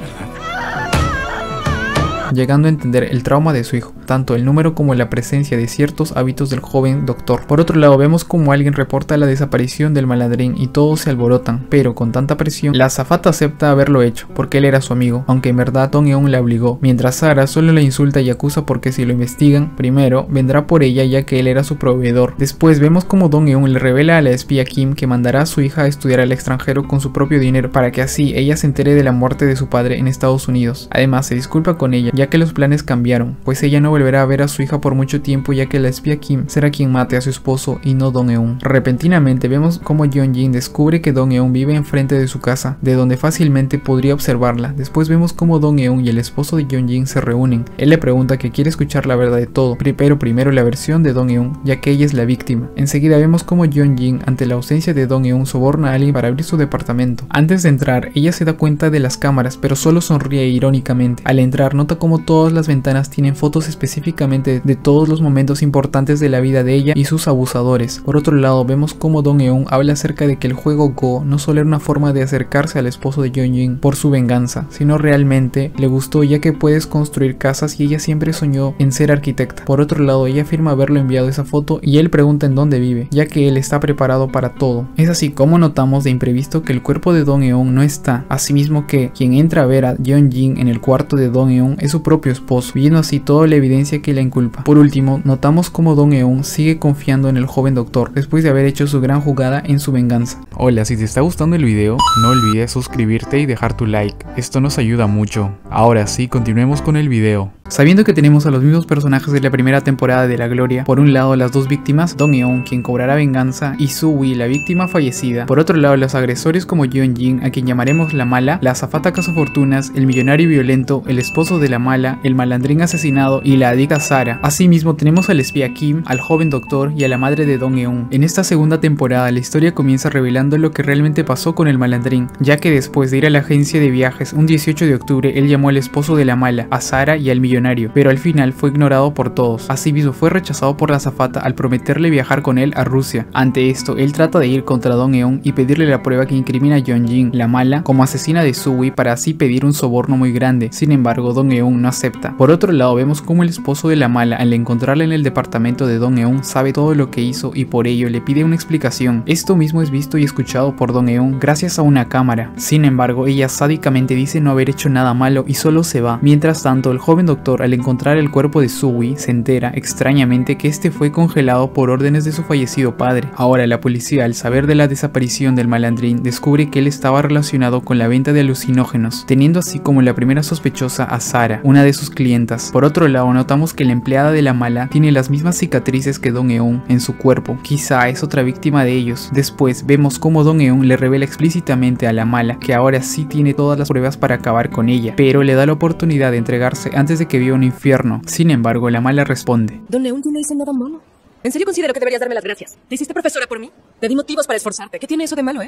llegando a entender el trauma de su hijo, tanto el número como la presencia de ciertos hábitos del joven doctor. Por otro lado, vemos como alguien reporta la desaparición del malandrín y todos se alborotan, pero con tanta presión, la azafata acepta haberlo hecho, porque él era su amigo, aunque en verdad Dong-eun la obligó, mientras Sara solo la insulta y acusa porque si lo investigan, primero vendrá por ella ya que él era su proveedor. Después vemos como Dong-eun le revela a la espía Kim que mandará a su hija a estudiar al extranjero con su propio dinero para que así ella se entere de la muerte de su padre en Estados Unidos. Además se disculpa con ella ya que los planes cambiaron, pues ella no volverá a ver a su hija por mucho tiempo ya que la espía Kim será quien mate a su esposo y no Dong-eun. Repentinamente vemos como Yeon-jin descubre que Dong-eun vive enfrente de su casa, de donde fácilmente podría observarla. Después vemos como Dong-eun y el esposo de Yeon-jin se reúnen. Él le pregunta que quiere escuchar la verdad de todo, pero primero la versión de Dong-eun, ya que ella es la víctima. Enseguida vemos como Yeon-jin, ante la ausencia de Dong-eun, soborna a alguien para abrir su departamento. Antes de entrar, ella se da cuenta de las cámaras, pero solo sonríe irónicamente. Al entrar, nota como todas las ventanas tienen fotos específicamente de todos los momentos importantes de la vida de ella y sus abusadores. Por otro lado, vemos como Dong-eun habla acerca de que el juego Go no solo era una forma de acercarse al esposo de Yeon-jin por su venganza, sino realmente le gustó ya que puedes construir casas y ella siempre soñó en ser arquitecta. Por otro lado, ella afirma haberle enviado esa foto y él pregunta en dónde vive, ya que él está preparado para todo. Es así como notamos de imprevisto que el cuerpo de Dong-eun no está, asimismo que quien entra a ver a Yeon-jin en el cuarto de Dong-eun es su propio esposo, viendo así toda la evidencia que la inculpa. Por último, notamos como Dong-eun sigue confiando en el joven doctor después de haber hecho su gran jugada en su venganza. Hola, si te está gustando el video, no olvides suscribirte y dejar tu like, esto nos ayuda mucho. Ahora sí, continuemos con el video. Sabiendo que tenemos a los mismos personajes de la primera temporada de La Gloria, por un lado las dos víctimas, Dong-eun quien cobrará venganza y Soo-wee la víctima fallecida, por otro lado los agresores como Yeon-jin a quien llamaremos la mala, la azafata cazafortunas, el millonario violento, el esposo de la mala, el malandrín asesinado y la adicta Sara. Asimismo tenemos al espía Kim, al joven doctor y a la madre de Dong-eun. En esta segunda temporada la historia comienza revelando lo que realmente pasó con el malandrín, ya que después de ir a la agencia de viajes un 18 de octubre él llamó al esposo de la mala, a Sara y al millonario, pero al final fue ignorado por todos. Asimismo fue rechazado por la azafata al prometerle viajar con él a Rusia. Ante esto, él trata de ir contra Dong-eun y pedirle la prueba que incrimina a Yeon-jin, la mala, como asesina de Soo-wee para así pedir un soborno muy grande. Sin embargo, Dong-eun no acepta. Por otro lado, vemos como el esposo de la mala, al encontrarla en el departamento de Dong-eun, sabe todo lo que hizo y por ello le pide una explicación. Esto mismo es visto y escuchado por Dong-eun gracias a una cámara. Sin embargo, ella sádicamente dice no haber hecho nada malo y solo se va. Mientras tanto, el joven doctor, al encontrar el cuerpo de Soo-wee, se entera extrañamente que este fue congelado por órdenes de su fallecido padre. Ahora la policía, al saber de la desaparición del malandrín, descubre que él estaba relacionado con la venta de alucinógenos, teniendo así como la primera sospechosa a Sara, una de sus clientas. Por otro lado, notamos que la empleada de la mala tiene las mismas cicatrices que Dong-eun en su cuerpo, quizá es otra víctima de ellos. Después vemos cómo Dong-eun le revela explícitamente a la mala que ahora sí tiene todas las pruebas para acabar con ella, pero le da la oportunidad de entregarse antes de que viva un infierno. Sin embargo, la mala responde: Dong-eun, yo no hice nada malo. En serio considero que deberías darme las gracias. ¿Te hiciste profesora por mí? Te di motivos para esforzarte. ¿Qué tiene eso de malo,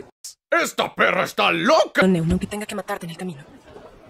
¡Esta perra está loca! Dong-eun, aunque tenga que matarte en el camino,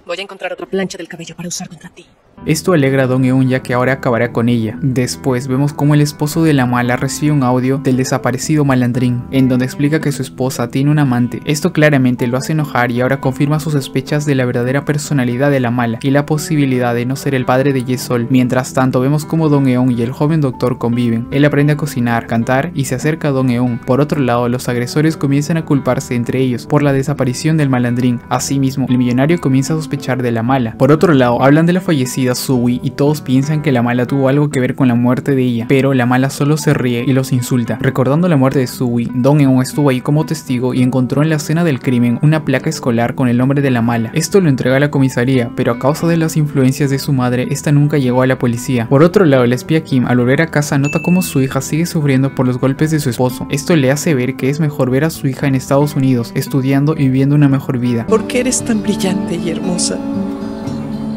voy a encontrar otra plancha del cabello para usar contra ti. Esto alegra a Dong-eun ya que ahora acabará con ella. Después vemos cómo el esposo de la mala recibe un audio del desaparecido malandrín, en donde explica que su esposa tiene un amante. Esto claramente lo hace enojar y ahora confirma sus sospechas de la verdadera personalidad de la mala y la posibilidad de no ser el padre de Ye-sol. Mientras tanto vemos cómo Dong-eun y el joven doctor conviven. Él aprende a cocinar, cantar y se acerca a Dong-eun. Por otro lado, los agresores comienzan a culparse entre ellos por la desaparición del malandrín. Asimismo, el millonario comienza a sospechar de la mala. Por otro lado, hablan de la fallecida Soo-wee y todos piensan que la mala tuvo algo que ver con la muerte de ella, pero la mala solo se ríe y los insulta. Recordando la muerte de Soo-wee, Dong-eun estuvo ahí como testigo y encontró en la escena del crimen una placa escolar con el nombre de la mala. Esto lo entrega a la comisaría, pero a causa de las influencias de su madre, esta nunca llegó a la policía. Por otro lado, el espía Kim, al volver a casa, nota cómo su hija sigue sufriendo por los golpes de su esposo. Esto le hace ver que es mejor ver a su hija en Estados Unidos, estudiando y viviendo una mejor vida. ¿Por qué eres tan brillante y hermosa?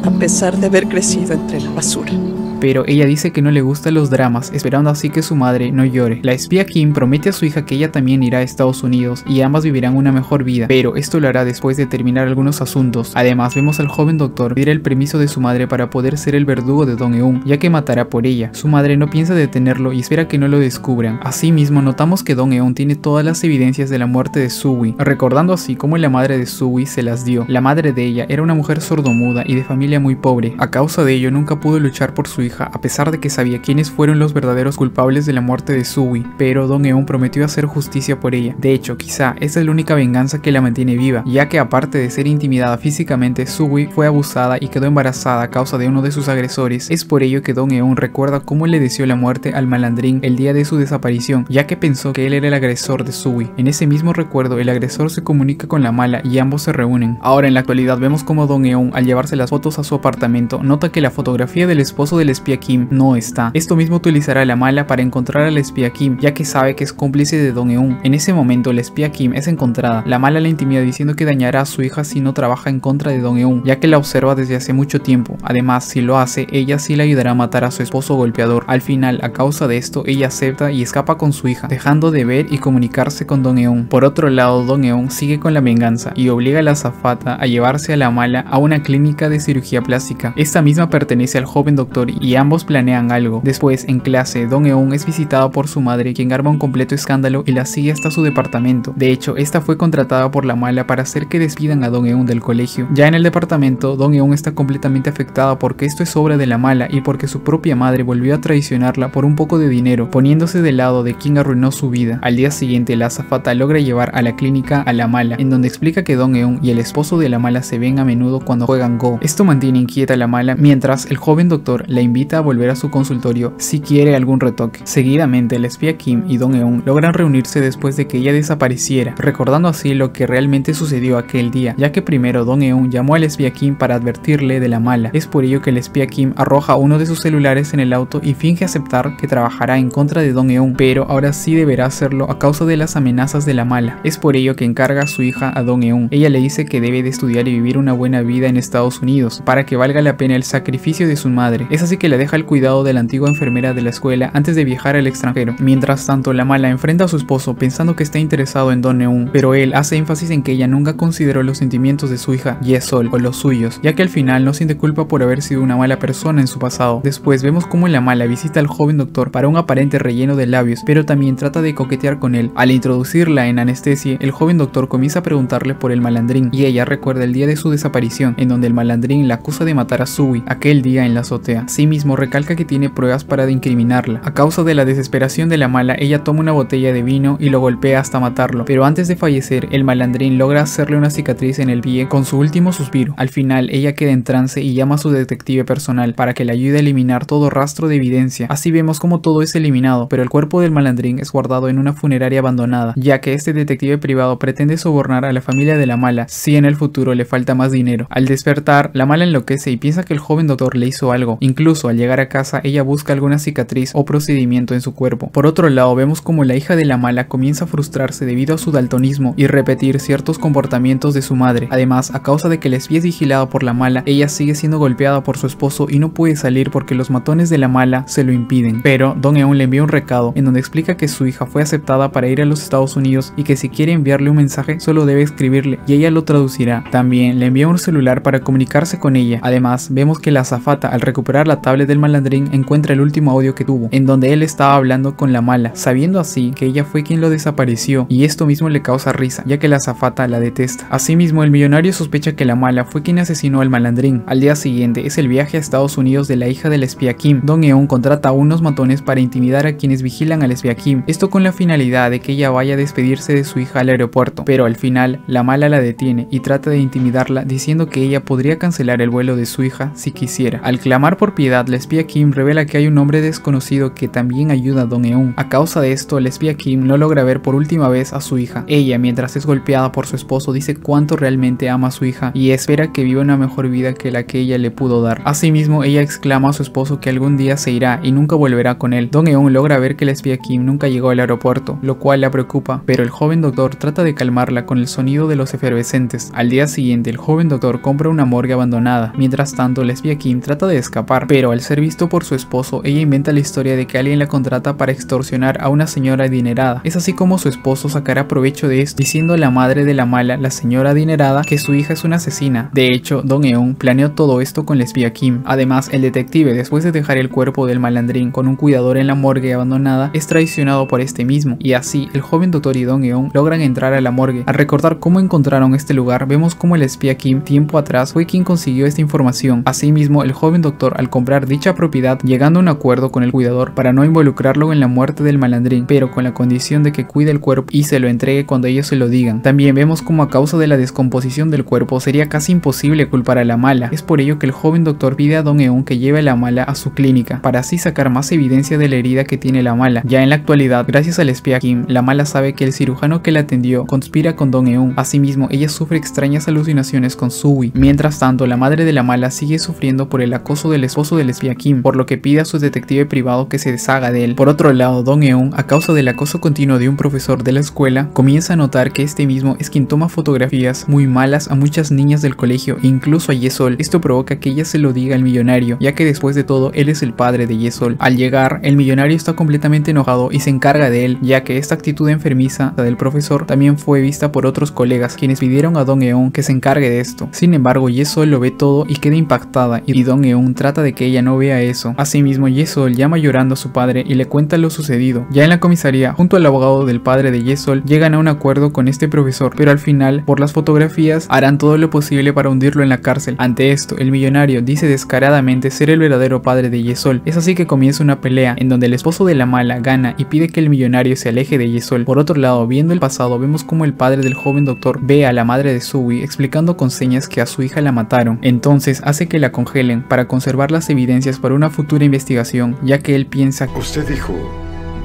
A pesar de haber crecido entre la basura. pero ella dice que no le gustan los dramas, esperando así que su madre no llore. La espía Kim promete a su hija que ella también irá a Estados Unidos y ambas vivirán una mejor vida, pero esto lo hará después de terminar algunos asuntos. Además, vemos al joven doctor pedir el permiso de su madre para poder ser el verdugo de Dong-eun, ya que matará por ella. Su madre no piensa detenerlo y espera que no lo descubran. Asimismo, notamos que Dong-eun tiene todas las evidencias de la muerte de Soo-wi, recordando así cómo la madre de Soo-wi se las dio. La madre de ella era una mujer sordomuda y de familia muy pobre. A causa de ello, nunca pudo luchar por su hija, a pesar de que sabía quiénes fueron los verdaderos culpables de la muerte de Soo-wi, pero Dong-eun prometió hacer justicia por ella. De hecho, quizá esta es la única venganza que la mantiene viva, ya que aparte de ser intimidada físicamente, Soo-wi fue abusada y quedó embarazada a causa de uno de sus agresores. Es por ello que Dong-eun recuerda cómo le deseó la muerte al malandrín el día de su desaparición, ya que pensó que él era el agresor de Soo-wi. En ese mismo recuerdo, el agresor se comunica con la mala y ambos se reúnen. Ahora en la actualidad vemos como Dong-eun, al llevarse las fotos a su apartamento, nota que la fotografía del esposo del espía Kim no está. Esto mismo utilizará la mala para encontrar al espía Kim, ya que sabe que es cómplice de Dong-eun. En ese momento la espía Kim es encontrada. La mala la intimida diciendo que dañará a su hija si no trabaja en contra de Dong-eun, ya que la observa desde hace mucho tiempo. Además, si lo hace, ella sí le ayudará a matar a su esposo golpeador. Al final, a causa de esto, ella acepta y escapa con su hija, dejando de ver y comunicarse con Dong-eun. Por otro lado, Dong-eun sigue con la venganza y obliga a la azafata a llevarse a la mala a una clínica de cirugía plástica. Esta misma pertenece al joven doctor y ambos planean algo. Después, en clase, Dong-eun es visitado por su madre, quien arma un completo escándalo y la sigue hasta su departamento. De hecho, esta fue contratada por la mala para hacer que despidan a Dong-eun del colegio. Ya en el departamento, Dong-eun está completamente afectada porque esto es obra de la mala y porque su propia madre volvió a traicionarla por un poco de dinero, poniéndose del lado de quien arruinó su vida. Al día siguiente, la azafata logra llevar a la clínica a la mala, en donde explica que Dong-eun y el esposo de la mala se ven a menudo cuando juegan Go. Esto mantiene inquieta a la mala, mientras el joven doctor la invita a volver a su consultorio si quiere algún retoque. Seguidamente, la espía Kim y Dong-eun logran reunirse después de que ella desapareciera, recordando así lo que realmente sucedió aquel día, ya que primero Dong-eun llamó al espía Kim para advertirle de la mala. Es por ello que el espía Kim arroja uno de sus celulares en el auto y finge aceptar que trabajará en contra de Dong-eun, pero ahora sí deberá hacerlo a causa de las amenazas de la mala. Es por ello que encarga a su hija a Dong-eun. Ella le dice que debe de estudiar y vivir una buena vida en Estados Unidos para que valga la pena el sacrificio de su madre. Es así que la deja al cuidado de la antigua enfermera de la escuela antes de viajar al extranjero. Mientras tanto, la mala enfrenta a su esposo pensando que está interesado en Dong-eun, pero él hace énfasis en que ella nunca consideró los sentimientos de su hija Ye-sol o los suyos, ya que al final no siente culpa por haber sido una mala persona en su pasado. Después vemos cómo la mala visita al joven doctor para un aparente relleno de labios, pero también trata de coquetear con él. Al introducirla en anestesia, el joven doctor comienza a preguntarle por el malandrín y ella recuerda el día de su desaparición, en donde el malandrín la acusa de matar a Soo-wi aquel día en la azotea. Asimismo, recalca que tiene pruebas para incriminarla. A causa de la desesperación de la mala, ella toma una botella de vino y lo golpea hasta matarlo, pero antes de fallecer, el malandrín logra hacerle una cicatriz en el pie con su último suspiro. Al final, ella queda en trance y llama a su detective personal para que le ayude a eliminar todo rastro de evidencia. Así vemos como todo es eliminado, pero el cuerpo del malandrín es guardado en una funeraria abandonada, ya que este detective privado pretende sobornar a la familia de la mala si en el futuro le falta más dinero. Al despertar, la mala enloquece y piensa que el joven doctor le hizo algo. Incluso al llegar a casa, ella busca alguna cicatriz o procedimiento en su cuerpo. Por otro lado, vemos como la hija de la mala comienza a frustrarse debido a su daltonismo y repetir ciertos comportamientos de su madre. Además, a causa de que el espía es vigilado por la mala, ella sigue siendo golpeada por su esposo y no puede salir porque los matones de la mala se lo impiden. Pero Dong-eun le envía un recado en donde explica que su hija fue aceptada para ir a los Estados Unidos y que si quiere enviarle un mensaje solo debe escribirle y ella lo traducirá. También le envía un celular para comunicarse con ella. Además, vemos que la azafata, al recuperar la tablet del malandrín, encuentra el último audio que tuvo, en donde él estaba hablando con la mala, sabiendo así que ella fue quien lo desapareció, y esto mismo le causa risa, ya que la azafata la detesta. Asimismo, el millonario sospecha que la mala fue quien asesinó al malandrín. Al día siguiente es el viaje a Estados Unidos de la hija del espía Kim. Dong-eun contrata a unos matones para intimidar a quienes vigilan al espía Kim, esto con la finalidad de que ella vaya a despedirse de su hija al aeropuerto, pero al final la mala la detiene y trata de intimidarla diciendo que ella podría cancelar el vuelo de su hija si quisiera. Al clamar por piedad, la espía Kim revela que hay un hombre desconocido que también ayuda a Dong-eun. A causa de esto, la espía Kim no logra ver por última vez a su hija. Ella, mientras es golpeada por su esposo, dice cuánto realmente ama a su hija y espera que viva una mejor vida que la que ella le pudo dar. Asimismo, ella exclama a su esposo que algún día se irá y nunca volverá con él. Dong-eun logra ver que la espía Kim nunca llegó al aeropuerto, lo cual la preocupa, pero el joven doctor trata de calmarla con el sonido de los efervescentes. Al día siguiente, el joven doctor compra una morgue abandonada. Mientras tanto, la espía Kim trata de escapar, pero pero al ser visto por su esposo, ella inventa la historia de que alguien la contrata para extorsionar a una señora adinerada. Es así como su esposo sacará provecho de esto, diciendo a la madre de la mala, la señora adinerada, que su hija es una asesina. De hecho, Dong-eun planeó todo esto con la espía Kim. Además, el detective, después de dejar el cuerpo del malandrín con un cuidador en la morgue abandonada, es traicionado por este mismo, y así el joven doctor y Dong-eun logran entrar a la morgue. Al recordar cómo encontraron este lugar, vemos cómo el espía Kim tiempo atrás fue quien consiguió esta información. Asimismo, el joven doctor, al comprar dicha propiedad, llegando a un acuerdo con el cuidador para no involucrarlo en la muerte del malandrín, pero con la condición de que cuide el cuerpo y se lo entregue cuando ellos se lo digan. También vemos como a causa de la descomposición del cuerpo sería casi imposible culpar a la mala. Es por ello que el joven doctor pide a Dong-eun que lleve a la mala a su clínica, para así sacar más evidencia de la herida que tiene la mala. Ya en la actualidad, gracias al espía Kim, la mala sabe que el cirujano que la atendió conspira con Dong-eun. Asimismo, ella sufre extrañas alucinaciones con Soo-wi. Mientras tanto, la madre de la mala sigue sufriendo por el acoso del esposo del espía Kim, por lo que pide a su detective privado que se deshaga de él. Por otro lado, Dong-eun, a causa del acoso continuo de un profesor de la escuela, comienza a notar que este mismo es quien toma fotografías muy malas a muchas niñas del colegio e incluso a Ye-sol. Esto provoca que ella se lo diga al millonario, ya que después de todo él es el padre de Ye-sol. Al llegar, el millonario está completamente enojado y se encarga de él, ya que esta actitud enfermiza del profesor también fue vista por otros colegas, quienes pidieron a Dong-eun que se encargue de esto. Sin embargo, Ye-sol lo ve todo y queda impactada, y Dong-eun trata de que ella no vea eso. Asimismo, Ye-sol llama llorando a su padre y le cuenta lo sucedido. Ya en la comisaría, junto al abogado del padre de Ye-sol, llegan a un acuerdo con este profesor, pero al final, por las fotografías, harán todo lo posible para hundirlo en la cárcel. Ante esto, el millonario dice descaradamente ser el verdadero padre de Ye-sol. Es así que comienza una pelea en donde el esposo de la mala gana y pide que el millonario se aleje de Ye-sol. Por otro lado, viendo el pasado, vemos como el padre del joven doctor ve a la madre de Soo-wi explicando con señas que a su hija la mataron. Entonces hace que la congelen para conservar las evidencias para una futura investigación, ya que él piensa que usted dijo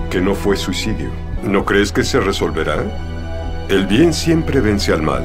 que no fue suicidio. ¿No crees que se resolverá? El bien siempre vence al mal.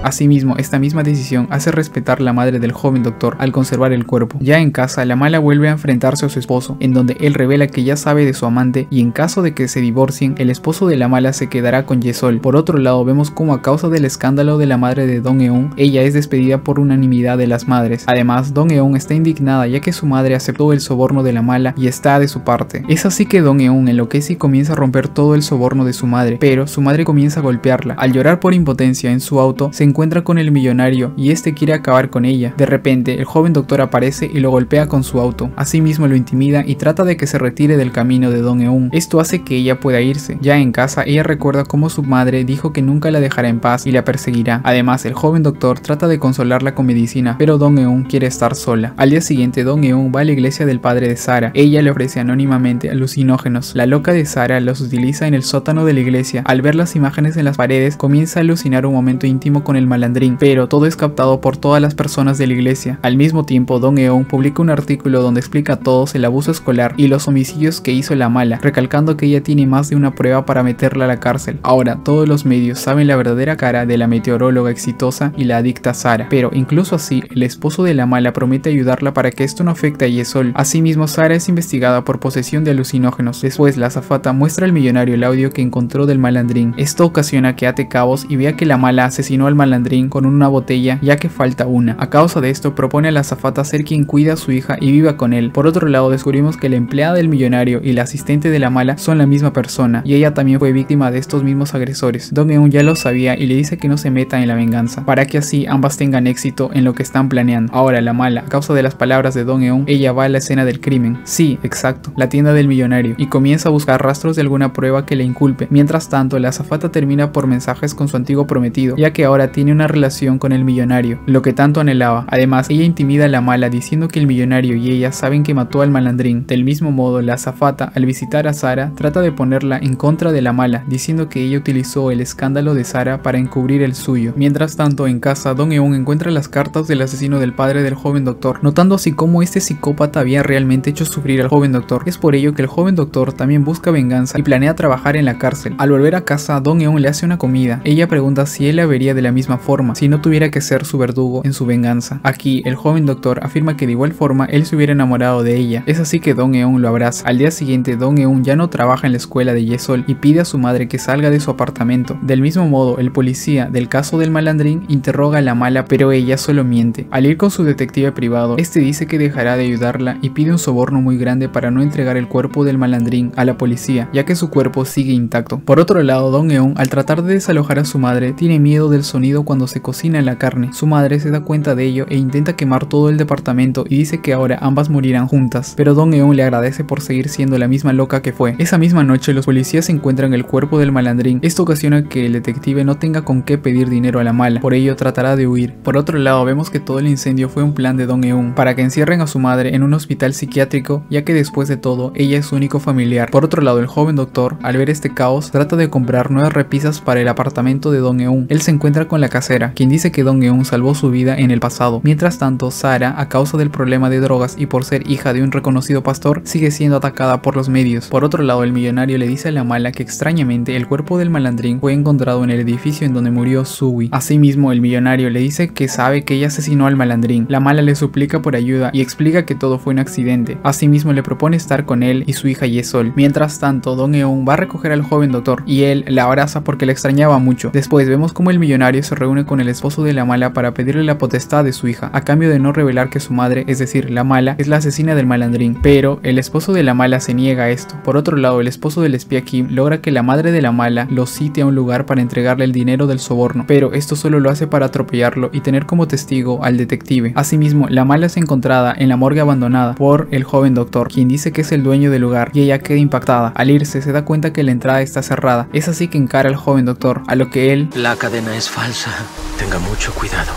Asimismo, esta misma decisión hace respetar la madre del joven doctor al conservar el cuerpo. Ya en casa, la mala vuelve a enfrentarse a su esposo, en donde él revela que ya sabe de su amante y en caso de que se divorcien, el esposo de la mala se quedará con Ye-sol. Por otro lado, vemos como a causa del escándalo de la madre de Dong-eun, ella es despedida por unanimidad de las madres. Además, Dong-eun está indignada ya que su madre aceptó el soborno de la mala y está de su parte. Es así que Dong-eun enloquece y comienza a romper todo el soborno de su madre, pero su madre comienza a golpearla. Al llorar por impotencia en su auto, se encuentra con el millonario y este quiere acabar con ella. De repente, el joven doctor aparece y lo golpea con su auto. Asimismo, lo intimida y trata de que se retire del camino de Dong-eun. Esto hace que ella pueda irse. Ya en casa, ella recuerda cómo su madre dijo que nunca la dejará en paz y la perseguirá. Además, el joven doctor trata de consolarla con medicina, pero Dong-eun quiere estar sola. Al día siguiente, Dong-eun va a la iglesia del padre de Sara. Ella le ofrece anónimamente alucinógenos. La loca de Sara los utiliza en el sótano de la iglesia. Al ver las imágenes en las paredes, comienza a alucinar un momento íntimo con el malandrín, pero todo es captado por todas las personas de la iglesia. Al mismo tiempo, Dong-eun publica un artículo donde explica a todos el abuso escolar y los homicidios que hizo la mala, recalcando que ella tiene más de una prueba para meterla a la cárcel. Ahora, todos los medios saben la verdadera cara de la meteoróloga exitosa y la adicta Sara, pero incluso así, el esposo de la mala promete ayudarla para que esto no afecte a Ye-sol. Asimismo, Sara es investigada por posesión de alucinógenos. Después, la azafata muestra al millonario el audio que encontró del malandrín. Esto ocasiona que ate cabos y vea que la mala asesinó al malandrín con una botella, ya que falta una. A causa de esto, propone a la azafata ser quien cuida a su hija y viva con él. Por otro lado, descubrimos que la empleada del millonario y la asistente de la mala son la misma persona, y ella también fue víctima de estos mismos agresores. Dong-eun ya lo sabía y le dice que no se meta en la venganza, para que así ambas tengan éxito en lo que están planeando. Ahora la mala, a causa de las palabras de Dong-eun, ella va a la escena del crimen. Sí, exacto, la tienda del millonario, y comienza a buscar rastros de alguna prueba que le inculpe. Mientras tanto, la azafata termina por mensajes con su antiguo prometido, ya que ahora tiene una relación con el millonario, lo que tanto anhelaba. Además, ella intimida a la mala diciendo que el millonario y ella saben que mató al malandrín. Del mismo modo, la azafata, al visitar a Sara, trata de ponerla en contra de la mala, diciendo que ella utilizó el escándalo de Sara para encubrir el suyo. Mientras tanto, en casa, Dong-eun encuentra las cartas del asesino del padre del joven doctor, notando así cómo este psicópata había realmente hecho sufrir al joven doctor. Es por ello que el joven doctor también busca venganza y planea trabajar en la cárcel. Al volver a casa, Dong-eun le hace una comida. Ella pregunta si él la vería de la misma misma forma si no tuviera que ser su verdugo en su venganza. Aquí, el joven doctor afirma que de igual forma él se hubiera enamorado de ella. Es así que Dong Eun lo abraza. Al día siguiente, Dong Eun ya no trabaja en la escuela de Ye-sol y pide a su madre que salga de su apartamento. Del mismo modo, el policía del caso del malandrín interroga a la mala, pero ella solo miente. Al ir con su detective privado, este dice que dejará de ayudarla y pide un soborno muy grande para no entregar el cuerpo del malandrín a la policía, ya que su cuerpo sigue intacto. Por otro lado, Dong Eun, al tratar de desalojar a su madre, tiene miedo del sonido cuando se cocina la carne. Su madre se da cuenta de ello e intenta quemar todo el departamento y dice que ahora ambas morirán juntas, pero Dong Eun le agradece por seguir siendo la misma loca que fue. Esa misma noche, los policías encuentran el cuerpo del malandrín. Esto ocasiona que el detective no tenga con qué pedir dinero a la mala, por ello tratará de huir. Por otro lado, vemos que todo el incendio fue un plan de Dong Eun para que encierren a su madre en un hospital psiquiátrico, ya que después de todo, ella es su único familiar. Por otro lado, el joven doctor, al ver este caos, trata de comprar nuevas repisas para el apartamento de Dong Eun. Él se encuentra con la casera, quien dice que Dong Eun salvó su vida en el pasado. Mientras tanto, Sara, a causa del problema de drogas y por ser hija de un reconocido pastor, sigue siendo atacada por los medios. Por otro lado, el millonario le dice a la mala que extrañamente el cuerpo del malandrín fue encontrado en el edificio en donde murió Sui. Asimismo, el millonario le dice que sabe que ella asesinó al malandrín. La mala le suplica por ayuda y explica que todo fue un accidente. Asimismo, le propone estar con él y su hija Ye-sol. Mientras tanto, Dong Eun va a recoger al joven doctor y él la abraza porque la extrañaba mucho. Después vemos como el millonario se reúne con el esposo de la mala para pedirle la potestad de su hija, a cambio de no revelar que su madre, es decir, la mala, es la asesina del malandrín. Pero el esposo de la mala se niega a esto. Por otro lado, el esposo del espía Kim logra que la madre de la mala lo cite a un lugar para entregarle el dinero del soborno, pero esto solo lo hace para atropellarlo y tener como testigo al detective. Asimismo, la mala es encontrada en la morgue abandonada por el joven doctor, quien dice que es el dueño del lugar, y ella queda impactada. Al irse, se da cuenta que la entrada está cerrada. Es así que encara al joven doctor, a lo que él... La cadena es falsa. Tenga mucho cuidado.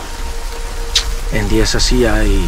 En días así hay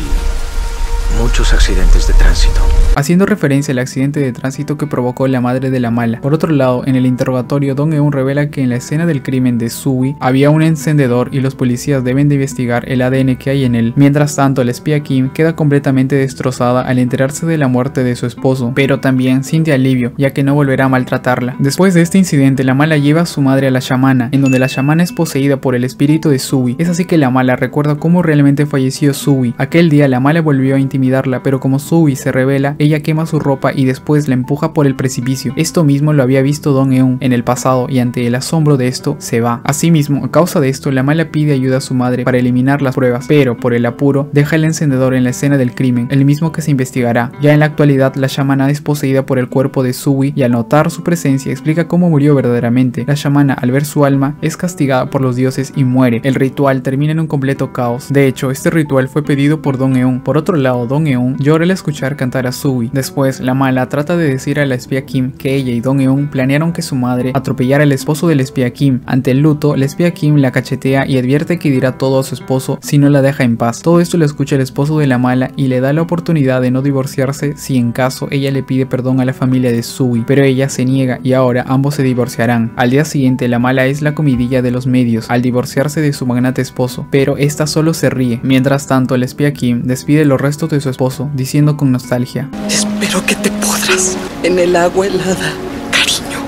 muchos accidentes de tránsito. Haciendo referencia al accidente de tránsito que provocó la madre de la mala. Por otro lado, en el interrogatorio, Dong Eun revela que en la escena del crimen de Sui había un encendedor y los policías deben de investigar el ADN que hay en él. Mientras tanto, la espía Kim queda completamente destrozada al enterarse de la muerte de su esposo, pero también siente alivio, ya que no volverá a maltratarla. Después de este incidente, la mala lleva a su madre a la chamana, en donde la chamana es poseída por el espíritu de Sui. Es así que la mala recuerda cómo realmente falleció Sui. Aquel día la mala volvió a intimidarla, pero como Sui se revela, ella quema su ropa y después la empuja por el precipicio. Esto mismo lo había visto Dong Eun en el pasado y ante el asombro de esto se va. Asimismo, a causa de esto, la mala pide ayuda a su madre para eliminar las pruebas, pero por el apuro deja el encendedor en la escena del crimen, el mismo que se investigará. Ya en la actualidad, la chamana es poseída por el cuerpo de Sui y al notar su presencia explica cómo murió verdaderamente. La chamana, al ver su alma, es castigada por los dioses y muere. El ritual termina en un completo caos. De hecho, este ritual fue pedido por Dong Eun. Por otro lado, Dong Eun llora al escuchar cantar a Sui. Después, la mala trata de decir a la espía Kim que ella y Dong Eun planearon que su madre atropellara al esposo del espía Kim. Ante el luto, la espía Kim la cachetea y advierte que dirá todo a su esposo si no la deja en paz. Todo esto lo escucha el esposo de la mala y le da la oportunidad de no divorciarse si en caso ella le pide perdón a la familia de Sui, pero ella se niega y ahora ambos se divorciarán. Al día siguiente, la mala es la comidilla de los medios al divorciarse de su magnate esposo, pero esta solo se ríe. Mientras tanto, el espía Kim despide los restos de su esposo, diciendo con nostalgia: espero que te pudras en el agua helada, cariño.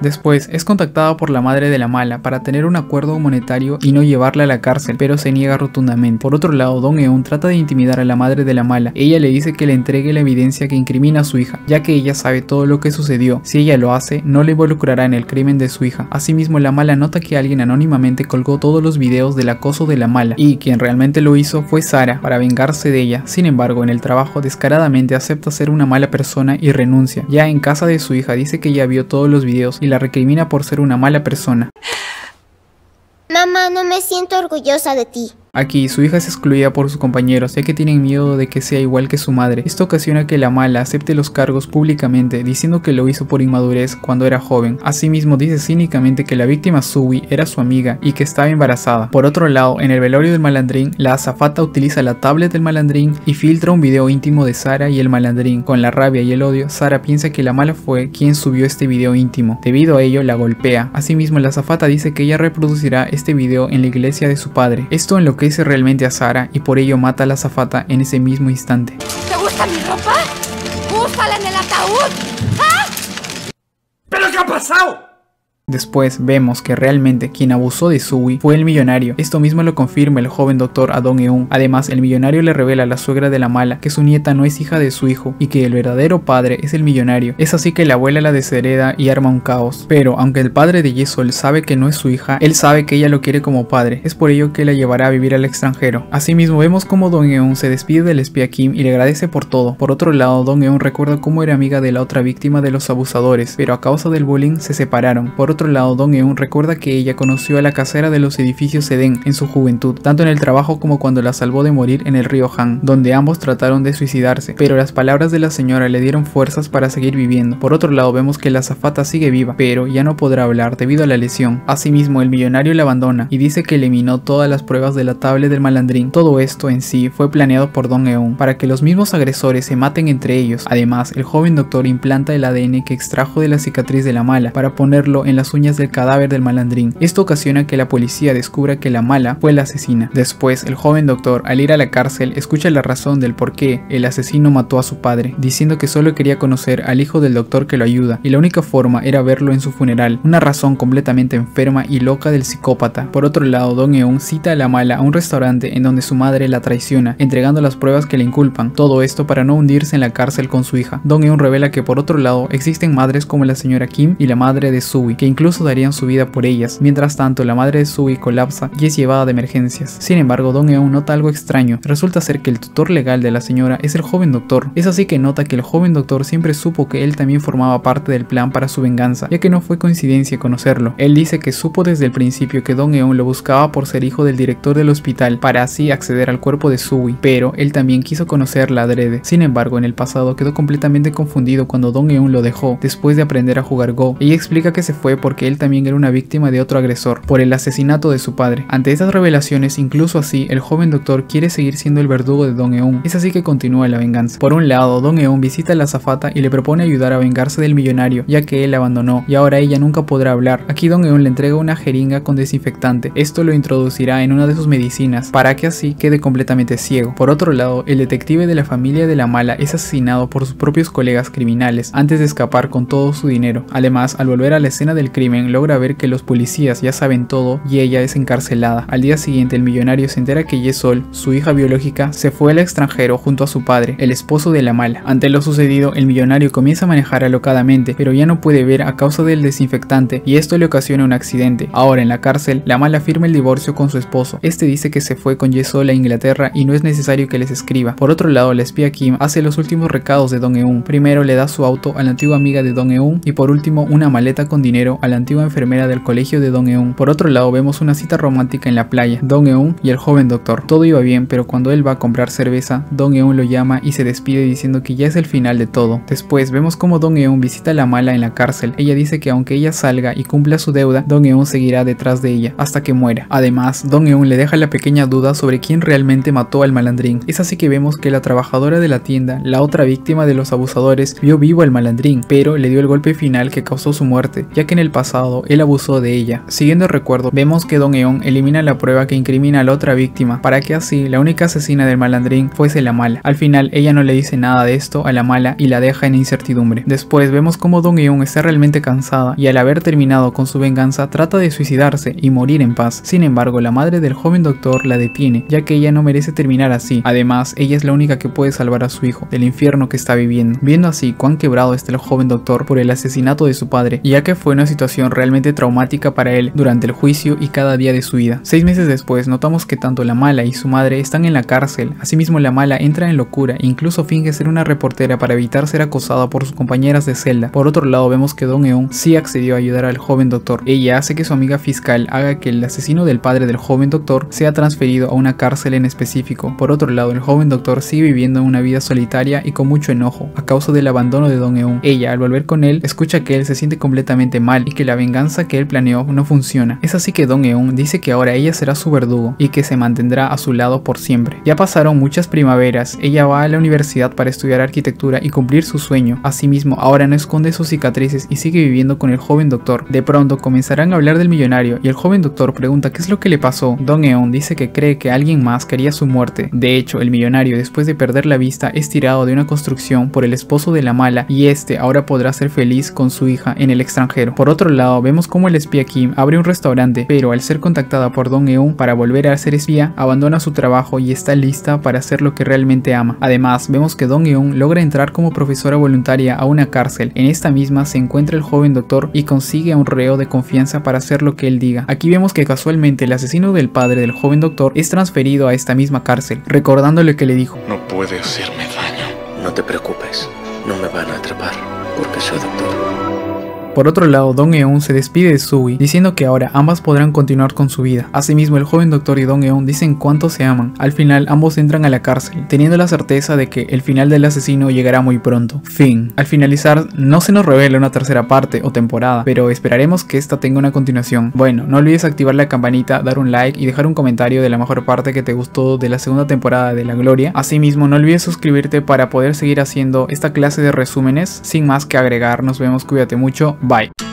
Después es contactada por la madre de la mala para tener un acuerdo monetario y no llevarla a la cárcel, pero se niega rotundamente. Por otro lado, Dong Eun trata de intimidar a la madre de la mala. Ella le dice que le entregue la evidencia que incrimina a su hija, ya que ella sabe todo lo que sucedió. Si ella lo hace, no le involucrará en el crimen de su hija. Asimismo, la mala nota que alguien anónimamente colgó todos los videos del acoso de la mala, y quien realmente lo hizo fue Sara, para vengarse de ella. Sin embargo, en el trabajo descaradamente acepta ser una mala persona y renuncia. Ya en casa de su hija dice que ya vio todos los videos y la recrimina por ser una mala persona. Mamá, no me siento orgullosa de ti. Aquí, su hija es excluida por sus compañeros, ya que tienen miedo de que sea igual que su madre. Esto ocasiona que la mala acepte los cargos públicamente, diciendo que lo hizo por inmadurez cuando era joven. Asimismo, dice cínicamente que la víctima Sui era su amiga y que estaba embarazada. Por otro lado, en el velorio del malandrín, la azafata utiliza la tablet del malandrín y filtra un video íntimo de Sara y el malandrín. Con la rabia y el odio, Sara piensa que la mala fue quien subió este video íntimo. Debido a ello, la golpea. Asimismo, la azafata dice que ella reproducirá este video en la iglesia de su padre. Esto enloquece realmente a Sara y por ello mata a la azafata en ese mismo instante. ¿Te gusta mi ropa? ¡Úsala en el ataúd! ¿Ah? ¿Pero qué ha pasado? Después vemos que realmente quien abusó de Sui fue el millonario. Esto mismo lo confirma el joven doctor a Dong-eun. Además, el millonario le revela a la suegra de la mala que su nieta no es hija de su hijo y que el verdadero padre es el millonario. Es así que la abuela la deshereda y arma un caos. Pero aunque el padre de Ye-sol sabe que no es su hija, él sabe que ella lo quiere como padre. Es por ello que la llevará a vivir al extranjero. Asimismo, vemos como Dong-eun se despide del espía Kim y le agradece por todo. Por otro lado, Dong-eun recuerda cómo era amiga de la otra víctima de los abusadores, pero a causa del bullying se separaron. Por otro lado, Dong-eun recuerda que ella conoció a la casera de los edificios Eden en su juventud, tanto en el trabajo como cuando la salvó de morir en el río Han, donde ambos trataron de suicidarse, pero las palabras de la señora le dieron fuerzas para seguir viviendo. Por otro lado, vemos que la azafata sigue viva, pero ya no podrá hablar debido a la lesión. Asimismo, el millonario la abandona y dice que eliminó todas las pruebas de la tablet del malandrín. Todo esto en sí fue planeado por Dong-eun para que los mismos agresores se maten entre ellos. Además, el joven doctor implanta el ADN que extrajo de la cicatriz de la mala para ponerlo en las uñas del cadáver del malandrín. Esto ocasiona que la policía descubra que la mala fue la asesina. Después, el joven doctor, al ir a la cárcel, escucha la razón del por qué el asesino mató a su padre, diciendo que solo quería conocer al hijo del doctor que lo ayuda y la única forma era verlo en su funeral, una razón completamente enferma y loca del psicópata. Por otro lado, Dong-eun cita a la mala a un restaurante en donde su madre la traiciona, entregando las pruebas que le inculpan, todo esto para no hundirse en la cárcel con su hija. Dong-eun revela que por otro lado existen madres como la señora Kim y la madre de Sui, que incluso darían su vida por ellas. Mientras tanto, la madre de Sui colapsa y es llevada de emergencias. Sin embargo, Dong-eun nota algo extraño. Resulta ser que el tutor legal de la señora es el joven doctor. Es así que nota que el joven doctor siempre supo que él también formaba parte del plan para su venganza, ya que no fue coincidencia conocerlo. Él dice que supo desde el principio que Dong-eun lo buscaba por ser hijo del director del hospital para así acceder al cuerpo de Sui, pero él también quiso conocerla adrede. Sin embargo, en el pasado quedó completamente confundido cuando Dong-eun lo dejó después de aprender a jugar Go. Ella explica que se fue porque él también era una víctima de otro agresor por el asesinato de su padre. Ante estas revelaciones, incluso así, el joven doctor quiere seguir siendo el verdugo de Dong-eun. Es así que continúa la venganza. Por un lado, Dong-eun visita a la azafata y le propone ayudar a vengarse del millonario, ya que él la abandonó y ahora ella nunca podrá hablar. Aquí Dong-eun le entrega una jeringa con desinfectante. Esto lo introducirá en una de sus medicinas para que así quede completamente ciego. Por otro lado, el detective de la familia de la mala es asesinado por sus propios colegas criminales antes de escapar con todo su dinero. Además, al volver a la escena del crimen, logra ver que los policías ya saben todo y ella es encarcelada. Al día siguiente, el millonario se entera que Ye-sol, su hija biológica, se fue al extranjero junto a su padre, el esposo de la mala. Ante lo sucedido, el millonario comienza a manejar alocadamente, pero ya no puede ver a causa del desinfectante y esto le ocasiona un accidente. Ahora en la cárcel, la mala firma el divorcio con su esposo. Este dice que se fue con Ye-sol a Inglaterra y no es necesario que les escriba. Por otro lado, la espía Kim hace los últimos recados de Dong-eun. Primero le da su auto a la antigua amiga de Dong-eun y por último una maleta con dinero a la antigua enfermera del colegio de Dong-eun. Por otro lado, vemos una cita romántica en la playa, Dong-eun y el joven doctor. Todo iba bien, pero cuando él va a comprar cerveza, Dong-eun lo llama y se despide diciendo que ya es el final de todo. Después vemos como Dong-eun visita a la mala en la cárcel. Ella dice que aunque ella salga y cumpla su deuda, Dong-eun seguirá detrás de ella hasta que muera. Además, Dong-eun le deja la pequeña duda sobre quién realmente mató al malandrín. Es así que vemos que la trabajadora de la tienda, la otra víctima de los abusadores, vio vivo al malandrín, pero le dio el golpe final que causó su muerte, ya que en el pasado él abusó de ella. Siguiendo el recuerdo, vemos que Dong-eun elimina la prueba que incrimina a la otra víctima, para que así la única asesina del malandrín fuese la mala. Al final, ella no le dice nada de esto a la mala y la deja en incertidumbre. Después vemos como Dong-eun está realmente cansada y al haber terminado con su venganza trata de suicidarse y morir en paz. Sin embargo, la madre del joven doctor la detiene, ya que ella no merece terminar así. Además, ella es la única que puede salvar a su hijo del infierno que está viviendo. Viendo así cuán quebrado está el joven doctor por el asesinato de su padre, ya que fue una situación realmente traumática para él durante el juicio y cada día de su vida. 6 meses después, notamos que tanto la mala y su madre están en la cárcel. Asimismo, la mala entra en locura e incluso finge ser una reportera para evitar ser acosada por sus compañeras de celda. Por otro lado, vemos que Dong-eun sí accedió a ayudar al joven doctor. Ella hace que su amiga fiscal haga que el asesino del padre del joven doctor sea transferido a una cárcel en específico. Por otro lado, el joven doctor sigue viviendo una vida solitaria y con mucho enojo a causa del abandono de Dong-eun. Ella, al volver con él, escucha que él se siente completamente mal y que la venganza que él planeó no funciona. Es así que Dong-eun dice que ahora ella será su verdugo y que se mantendrá a su lado por siempre. Ya pasaron muchas primaveras, ella va a la universidad para estudiar arquitectura y cumplir su sueño. Asimismo, ahora no esconde sus cicatrices y sigue viviendo con el joven doctor. De pronto comenzarán a hablar del millonario y el joven doctor pregunta qué es lo que le pasó. Dong-eun dice que cree que alguien más quería su muerte. De hecho, el millonario, después de perder la vista, es tirado de una construcción por el esposo de la mala y este ahora podrá ser feliz con su hija en el extranjero. Por otro otro lado, vemos cómo el espía Kim abre un restaurante, pero al ser contactada por Dong Eun para volver a ser espía, abandona su trabajo y está lista para hacer lo que realmente ama. Además, vemos que Dong Eun logra entrar como profesora voluntaria a una cárcel. En esta misma se encuentra el joven doctor y consigue a un reo de confianza para hacer lo que él diga. Aquí vemos que casualmente el asesino del padre del joven doctor es transferido a esta misma cárcel, recordándole que le dijo: No puede hacerme daño. No te preocupes, no me van a atrapar, porque soy doctor. Por otro lado, Dong Eun se despide de Soo-hee, diciendo que ahora ambas podrán continuar con su vida. Asimismo, el joven doctor y Dong Eun dicen cuánto se aman. Al final, ambos entran a la cárcel, teniendo la certeza de que el final del asesino llegará muy pronto. Fin. Al finalizar, no se nos revela una tercera parte o temporada, pero esperaremos que esta tenga una continuación. Bueno, no olvides activar la campanita, dar un like y dejar un comentario de la mejor parte que te gustó de la segunda temporada de La Gloria. Asimismo, no olvides suscribirte para poder seguir haciendo esta clase de resúmenes. Sin más que agregar, nos vemos, cuídate mucho. Bye.